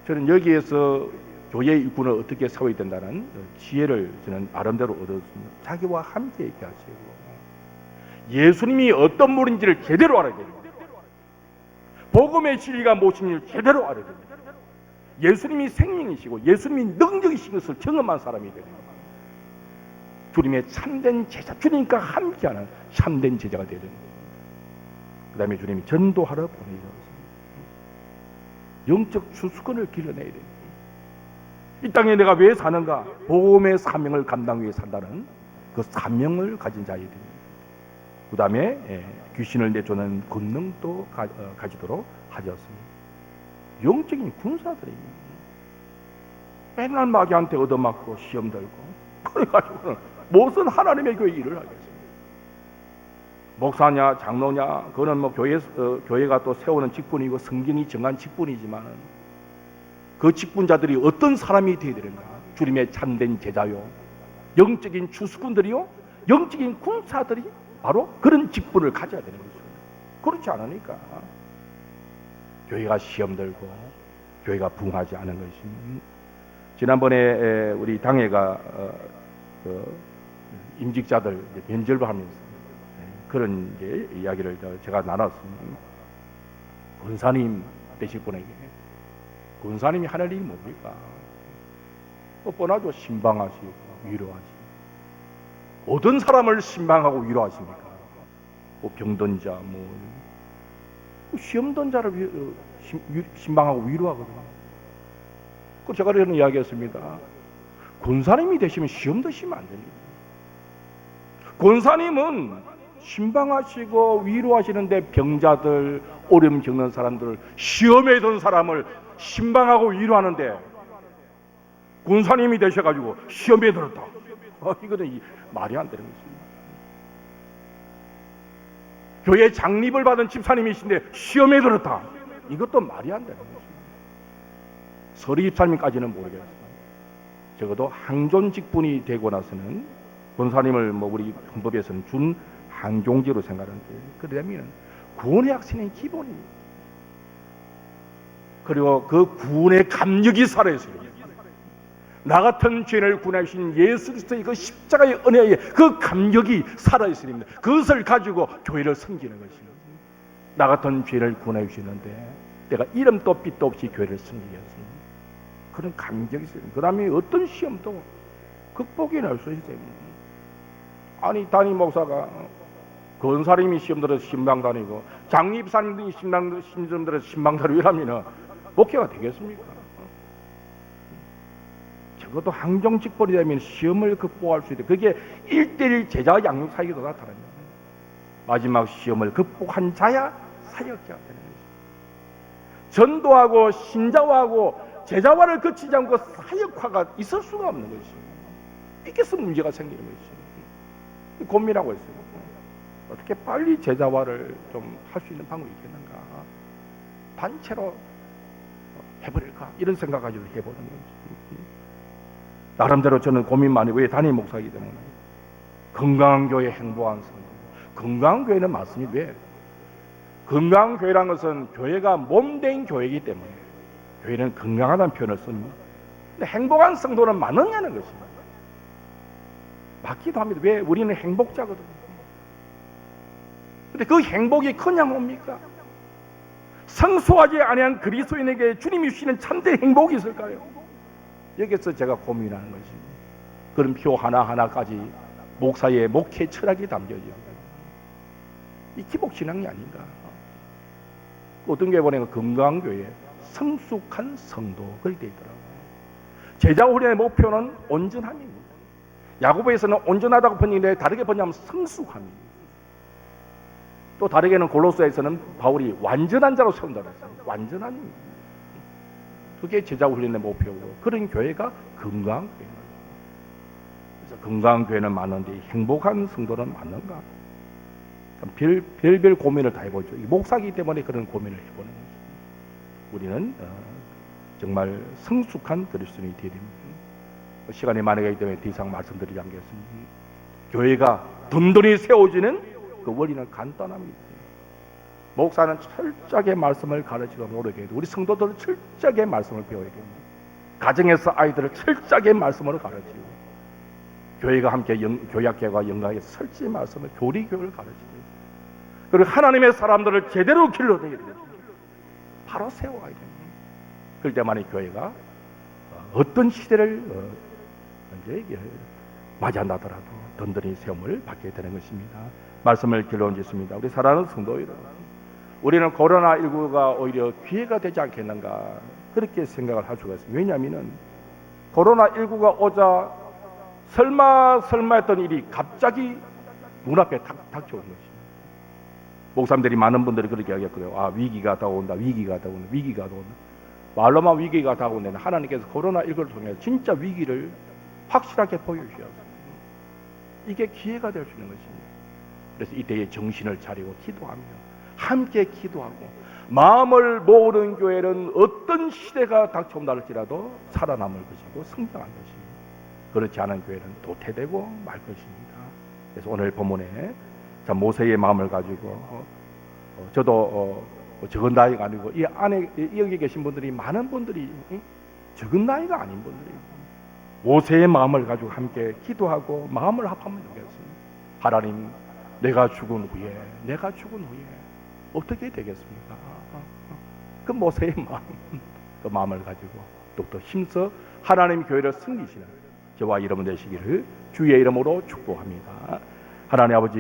S1: 저는 여기에서 교회 일꾼을 어떻게 세워야 된다는 지혜를 저는 아름대로 얻었습니다. 자기와 함께 있게 하시고 예수님이 어떤 분인지를 제대로 알아야 됩니다. 복음의 진리가 무엇인지를 제대로 알아야 됩니다. 예수님이 생명이시고 예수님이 능력이신 것을 경험한 사람이 되는 겁니다. 주님의 참된 제자, 주님과 함께하는 참된 제자가 되야 됩니다. 그 다음에 주님이 전도하러 보내셨습니다. 영적 추수권을 길러내야 됩니다. 이 땅에 내가 왜 사는가? 복음의 사명을 감당하기 위해 산다는 그 사명을 가진 자여야 됩니다. 그 다음에 귀신을 내쫓는 권능도 가지도록 하셨습니다. 영적인 군사들입니다. 맨날 마귀한테 얻어맞고 시험 들고 그래가지고는 무슨 하나님의 교회 일을 하겠습니까? 목사냐 장로냐 그거는 뭐 교회가 또 세우는 직분이고 성경이 정한 직분이지만 그 직분자들이 어떤 사람이 되어야 되는가? 주님의 참된 제자요, 영적인 주수꾼들이요, 영적인 군사들이 바로 그런 직분을 가져야 되는 거죠. 그렇지 않으니까 교회가 시험 들고 교회가 부흥하지 않은 것입니다. 지난번에 우리 당회가 임직자들 면접을 하면서 그런 이야기를 제가 나눴습니다. 권사님 되실 분에게 권사님이 하는 일이 뭡니까? 뻔하죠. 신방하시고 위로하시고. 어떤 사람을 신방하고 위로하십니까? 병든 자, 시험던 자를 신방하고 위로하거든요. 그 제가 그런 이야기했습니다. 권사님이 되시면 시험 드시면 안 됩니다. 권사님은 신방하시고 위로하시는데 병자들, 어려움 겪는 사람들, 시험에 든 사람을 신방하고 위로하는데 권사님이 되셔가지고 시험에 들었다. 이거는 말이 안 되는 것입니다. 교회 장립을 받은 집사님이신데 시험에 들었다. 이것도 말이 안 되는 것입니다. 서리 집사님까지는 모르겠어요. 적어도 항존 직분이 되고 나서는 권사님을 우리 헌법에서는 준 항종제로 생각하는데 그러면 구원의 학생의 기본입니다. 그리고 그 구원의 감격이 살아있어요. 나 같은 죄인을 구원하신 예수 그리스도의 그 십자가의 은혜에 그 감격이 살아있습니다. 그것을 가지고 교회를 섬기는 것입니다. 나 같은 죄인을 구원해 주시는데 내가 이름도 빛도 없이 교회를 섬기겠습니다. 그런 감격이 있습니다. 그 다음에 어떤 시험도 극복이 날 수 있어요. 아니 담임 목사가 권사님이 시험 들어서 신방 다니고 장립사님이 시험 들어서 신방 다니고 이러면 목회가 되겠습니까? 적어도 항종직벌이 되면 시험을 극복할 수 있다. 그게 1:1 제자 양육 사역에도 나타납니다. 마지막 시험을 극복한 자야 사역자가 되는 것입니다. 전도하고 신자화하고 제자화를 거치지 않고 사역화가 있을 수가 없는 것입니다. 이게서 문제가 생기는 것입니다. 고민하고 있어요. 어떻게 빨리 제자화를 좀 할 수 있는 방법이 있겠는가? 단체로 해버릴까? 이런 생각 가지고 해보는 거죠. 나름대로 저는 고민 많이 왜 담임 목사이기 때문에 건강한 교회, 행복한 성도. 건강한 교회는 맞습니다. 왜? 건강한 교회란 것은 교회가 몸된 교회이기 때문에 교회는 건강하다는 표현을 씁니다. 근데 행복한 성도는 맞느냐는 것입니다. 맞기도 합니다. 왜? 우리는 행복자거든요. 근데 그 행복이 그냥 뭡니까? 성소하지 아니한 그리스도인에게 주님이 주시는 참된 행복이 있을까요? 여기서 제가 고민하는 것입니다. 그런 표 하나하나까지 목사의 목회 철학이 담겨져 이 기복 신앙이 아닌가? 어떤 게 보니까 건강한 교회, 성숙한 성도 그렇게 되어 있더라고요. 제자 훈련의 목표는 온전함입니다. 야고보에서는 온전하다고 번역인데 다르게 번역하면 성숙함입니다. 또 다르게는 골로새에서는 바울이 완전한 자로 세운다고 했어요. 완전한 입니다. 그게 제자 훈련의 목표고 그런 교회가 건강한 교회입니다. 그래서 건강한 교회는 많은데 행복한 성도는 많는가? 별별 고민을 다 해보죠. 목사이기 때문에 그런 고민을 해보는 거죠. 우리는 정말 성숙한 그리스도인이 되어야 됩니다. 시간이 많이 가기 때문에 더 이상 말씀드리지 않겠습니다. 교회가 든든히 세워지는 그 원리는 간단합니다. 목사는 철저하게 말씀을 가르치고 노력해야 돼요. 우리 성도들은 철저하게 말씀을 배워야 됩니다. 가정에서 아이들을 철저하게 말씀을 가르치고 교회가 함께 교약계와 연가해서 철저히 말씀을 교리교육을 가르치고 그리고 하나님의 사람들을 제대로 길러내야 돼요. 바로 세워야 됩니다. 그럴 때만이 교회가 어떤 시대를 이제 맞이한다더라도 든든히 세움을 받게 되는 것입니다. 말씀을 길러온짓습니다. 우리 사랑하는 성도 여러분, 우리는 코로나19가 오히려 기회가 되지 않겠는가 그렇게 생각을 할 수가 있습니다. 왜냐하면 코로나19가 오자 설마 했던 일이 갑자기 눈앞에 닥쳐온 것입니다. 목사님들이 많은 분들이 그렇게 이야기했거든요. 위기가 다가온다. 위기가 다가온다. 위기가 다가온다. 말로만 위기가 다가온다는 하나님께서 코로나19를 통해서 진짜 위기를 확실하게 보여주셨습니다. 이게 기회가 될 수 있는 것입니다. 그래서 이때에 정신을 차리고 기도하며 함께 기도하고 마음을 모으는 교회는 어떤 시대가 닥쳐온다 할지라도 살아남을 것이고 성장할 것입니다. 그렇지 않은 교회는 도태되고 말 것입니다. 그래서 오늘 본문에 자, 모세의 마음을 가지고 저도 적은 나이가 아니고 이 안에 여기 계신 분들이 많은 분들이 적은 나이가 아닌 분들이 모세의 마음을 가지고 함께 기도하고 마음을 합하면 되겠습니다. 하나님, 내가 죽은 후에 어떻게 되겠습니까? 그 모세의 마음, 그 마음을 가지고 또 힘써 하나님 교회를 승리시는 저와 여러분 되시기를 주의 이름으로 축복합니다. 하나님 아버지,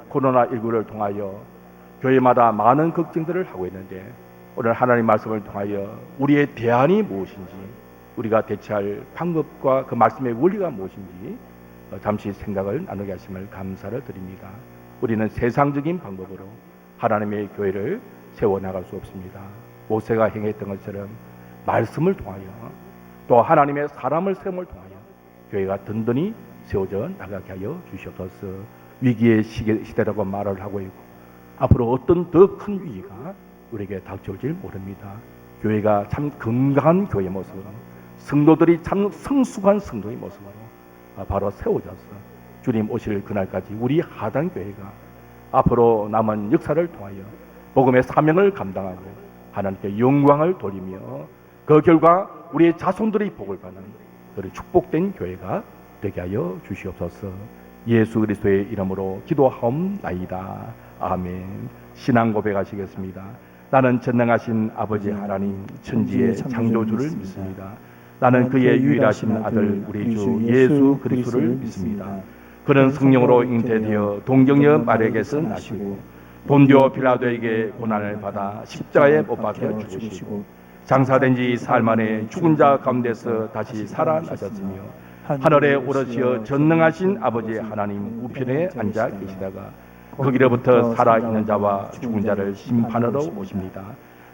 S1: 코로나19를 통하여 교회마다 많은 걱정들을 하고 있는데 오늘 하나님 말씀을 통하여 우리의 대안이 무엇인지, 우리가 대처할 방법과 그 말씀의 원리가 무엇인지 잠시 생각을 나누게 하심을 감사를 드립니다. 우리는 세상적인 방법으로 하나님의 교회를 세워나갈 수 없습니다. 모세가 행했던 것처럼 말씀을 통하여 또 하나님의 사람을 세움을 통하여 교회가 든든히 세워져 나가게 하여 주시옵소서. 위기의 시대라고 말을 하고 있고 앞으로 어떤 더 큰 위기가 우리에게 닥쳐올지 모릅니다. 교회가 참 건강한 교회의 모습으로, 성도들이 참 성숙한 성도의 모습으로 바로 세워져서 주님 오실 그날까지 우리 하단교회가 앞으로 남은 역사를 통하여 복음의 사명을 감당하고 하나님께 영광을 돌리며 그 결과 우리의 자손들이 복을 받는 그런 축복된 교회가 되게 하여 주시옵소서. 예수 그리스도의 이름으로 기도하옵나이다. 아멘. 신앙 고백하시겠습니다. 나는 전능하신 아버지 하나님 천지의 창조주를 믿습니다. 나는 그의 유일하신 아들 우리 주 예수 그리스도를 믿습니다. 그는 성령으로 잉태되어 동정녀 마리아에게서 나시고 본디오 빌라도에게 고난을 받아 십자가에 못 박혀 죽으시고 장사된 지 사흘 만에 죽은 자 가운데서 다시 살아나셨으며 하늘에 오르시어 전능하신 아버지 하나님 우편에 앉아 계시다가 거기로부터 살아있는 자와 죽은 자를 심판하러 오십니다.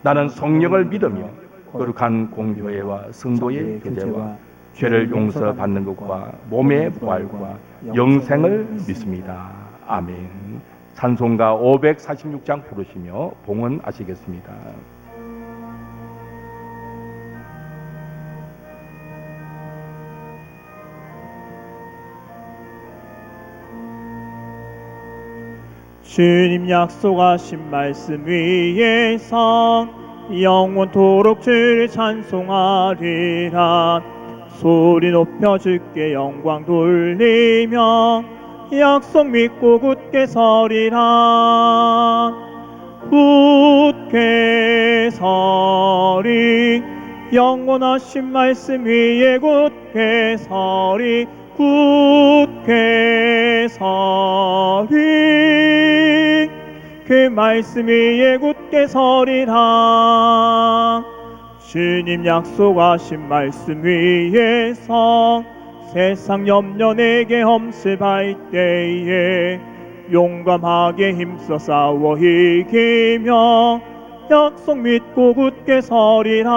S1: 나는 성령을 믿으며 거룩한 공교회와 성도의 교제와 죄를 용서받는 것과 몸의 부활과 영생을 믿습니다. 아멘. 찬송가 546장 부르시며 봉헌하시겠습니다.
S2: 주님 약속하신 말씀 위에서 영원토록 주를 찬송하리라. 소리 높여 주께 영광 돌리며 약속 믿고 굳게 서리라. 굳게 서리 영원하신 말씀 위에 굳게 서리 굳게 서리 그 말씀 위에 굳게 서리라. 주님 약속하신 말씀 위에서 세상 염려 내게 험습할 때에 용감하게 힘써 싸워 이기며 약속 믿고 굳게 서리라.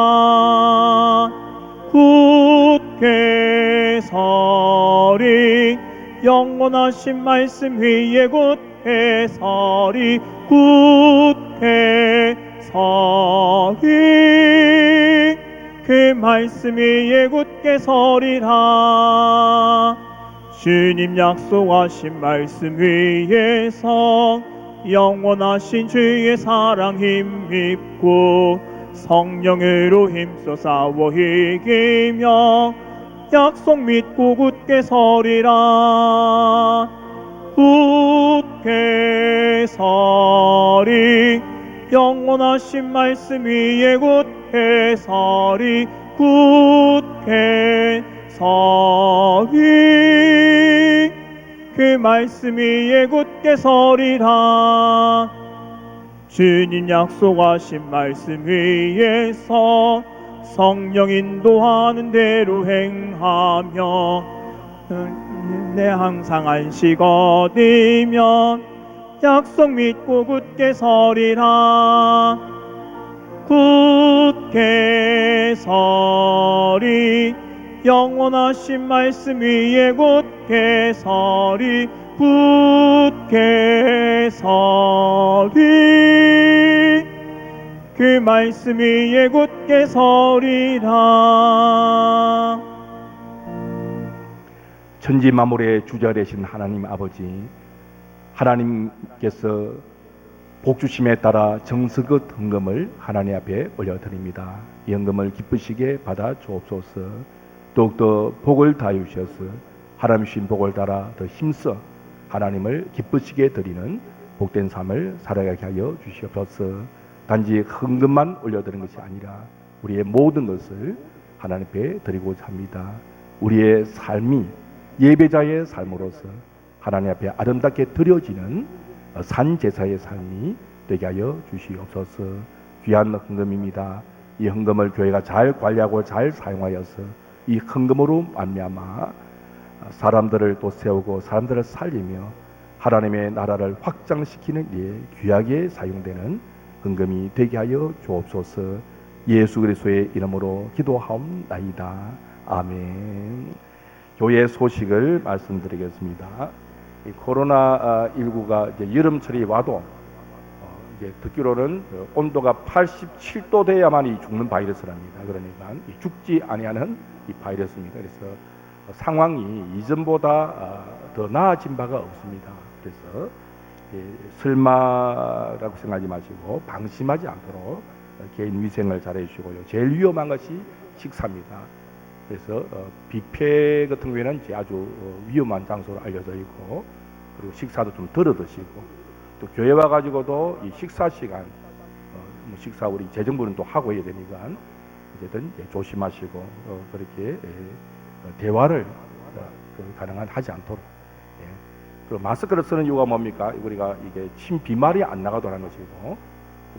S2: 굳게 서리 영원하신 말씀 위에 굳게 서리 굳게 서리 그 말씀 위에 굳게 서리라. 주님 약속하신 말씀 위에서 영원하신 주의 사랑 힘입고 성령으로 힘써 싸워 이기며 약속 믿고 굳게 서리라. 굳게 서리 영원하신 말씀 위에 굳게 서리 굳게 서리 그 말씀 위에 굳게 서리라. 주님 약속하신 말씀 위에서 성령 인도하는 대로 행하며 내 항상 안식 얻으며 약속 믿고 굳게 서리라. 굳게 서리 영원하신 말씀 위에 굳게 서리 굳게 서리 그 말씀이 예 굳게 서리라.
S1: 천지 만물의 주자 되신 하나님 아버지, 하나님께서 복주심에 따라 정성껏 헌금을 하나님 앞에 올려드립니다. 이 헌금을 기쁘시게 받아 주옵소서. 더욱더 복을 다해 주셔서 하나님 주신 복을 따라 더 힘써 하나님을 기쁘시게 드리는 복된 삶을 살아가게 하여 주시옵소서. 단지 헌금만 올려드리는 것이 아니라 우리의 모든 것을 하나님 앞에 드리고자 합니다. 우리의 삶이 예배자의 삶으로서 하나님 앞에 아름답게 드려지는 산제사의 삶이 되게 하여 주시옵소서. 귀한 헌금입니다. 이 헌금을 교회가 잘 관리하고 잘 사용하여서 이 헌금으로 말미암아 사람들을 또 세우고 사람들을 살리며 하나님의 나라를 확장시키는 일에 귀하게 사용되는 헌금이 되게 하여 주옵소서. 예수 그리스도의 이름으로 기도하옵나이다. 아멘. 교회 소식을 말씀드리겠습니다. 이 코로나19가 이제 여름철이 와도 이제 듣기로는 온도가 87도 돼야만이 죽는 바이러스랍니다. 그러니까 죽지 아니하는 이 바이러스입니다. 그래서 상황이 이전보다 더 나아진 바가 없습니다. 그래서 설마라고 생각하지 마시고 방심하지 않도록 개인 위생을 잘 해주시고요. 제일 위험한 것이 식사입니다. 그래서 뷔페 같은 경우에는 아주 위험한 장소로 알려져 있고, 그리고 식사도 좀 덜어 드시고, 또 교회 와가지고도 이 식사 시간, 식사 우리 재정부는 또 하고 해야 되니까 어쨌든 조심하시고 그렇게 대화를 가능한 하지 않도록. 그리고 마스크를 쓰는 이유가 뭡니까? 우리가 이게 침 비말이 안 나가도록 하는 것이고,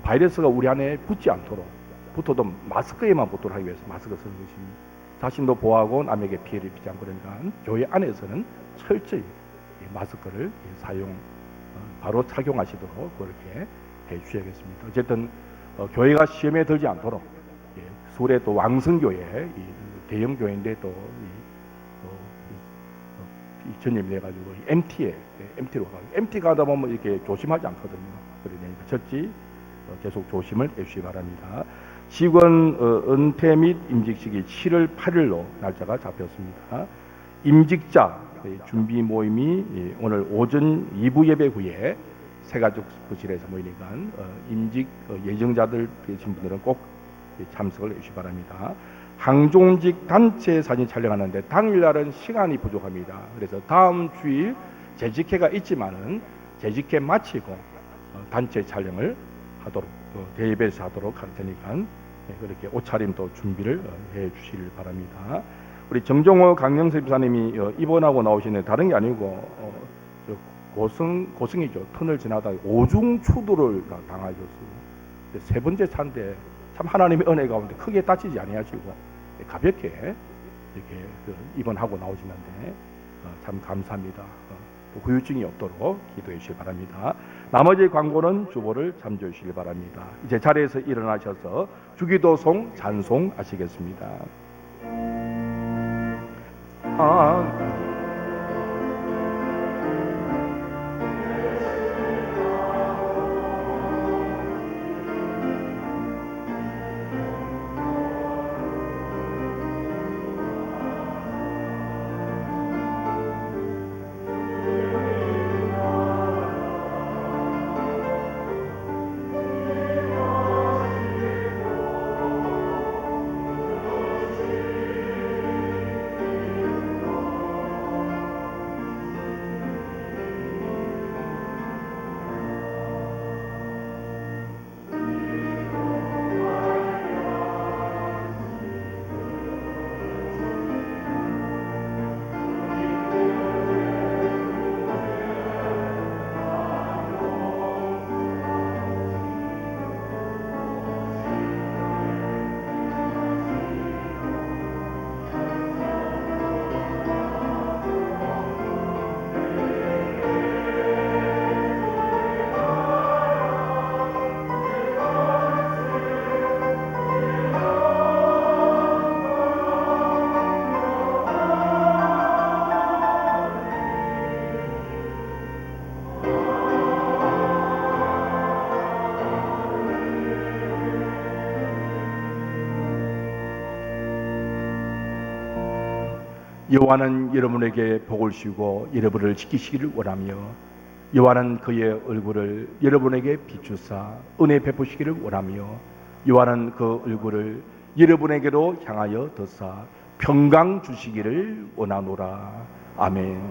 S1: 바이러스가 우리 안에 붙지 않도록, 붙어도 마스크에만 붙도록 하기 위해서 마스크 쓰는 것입니다. 자신도 보호하고 남에게 피해를 입히지 않고, 그러니까 교회 안에서는 철저히 마스크를 사용 바로 착용하시도록 그렇게 해주셔야겠습니다. 어쨌든 교회가 시험에 들지 않도록, 서울의 또 왕성교회 대형 교회인데 또 전염이 돼가지고 MT로 가고, MT 가다 보면 이렇게 조심하지 않거든요. 그러니까 첫째 계속 조심을 해주시기 바랍니다. 직원 은퇴 및 임직식이 7월 8일로 날짜가 잡혔습니다. 임직자 준비 모임이 오늘 오전 2부 예배 후에 새가족 부실에서 모이니까 임직 예정자들 계신 분들은 꼭 참석을 해주시기 바랍니다. 항종직 단체 사진 촬영하는데 당일날은 시간이 부족합니다. 그래서 다음 주일 재직회가 있지만은 재직회 마치고 단체 촬영을 하도록 대예배에서 하도록 할 테니까 그렇게 옷차림도 준비를 해 주시길 바랍니다. 우리 정종호 강영섭 집사님이 입원하고 나오시는데 다른 게 아니고 고승이죠. 터널 지나다가 오중 추돌을 당하셨어요. 세 번째 차인데 참 하나님의 은혜 가운데 크게 다치지 아니하시고 가볍게 이렇게 입원하고 나오시는데 참 감사합니다. 또 후유증이 없도록 기도해 주시기 바랍니다. 나머지 광고는 주보를 참조해 주시기 바랍니다. 이제 자리에서 일어나셔서 주기도송 찬송하시겠습니다. 여호와는 여러분에게 복을 주고 여러분을 지키시기를 원하며 여호와는 그의 얼굴을 여러분에게 비추사 은혜 베푸시기를 원하며 여호와는 그 얼굴을 여러분에게로 향하여 드사 평강 주시기를 원하노라. 아멘.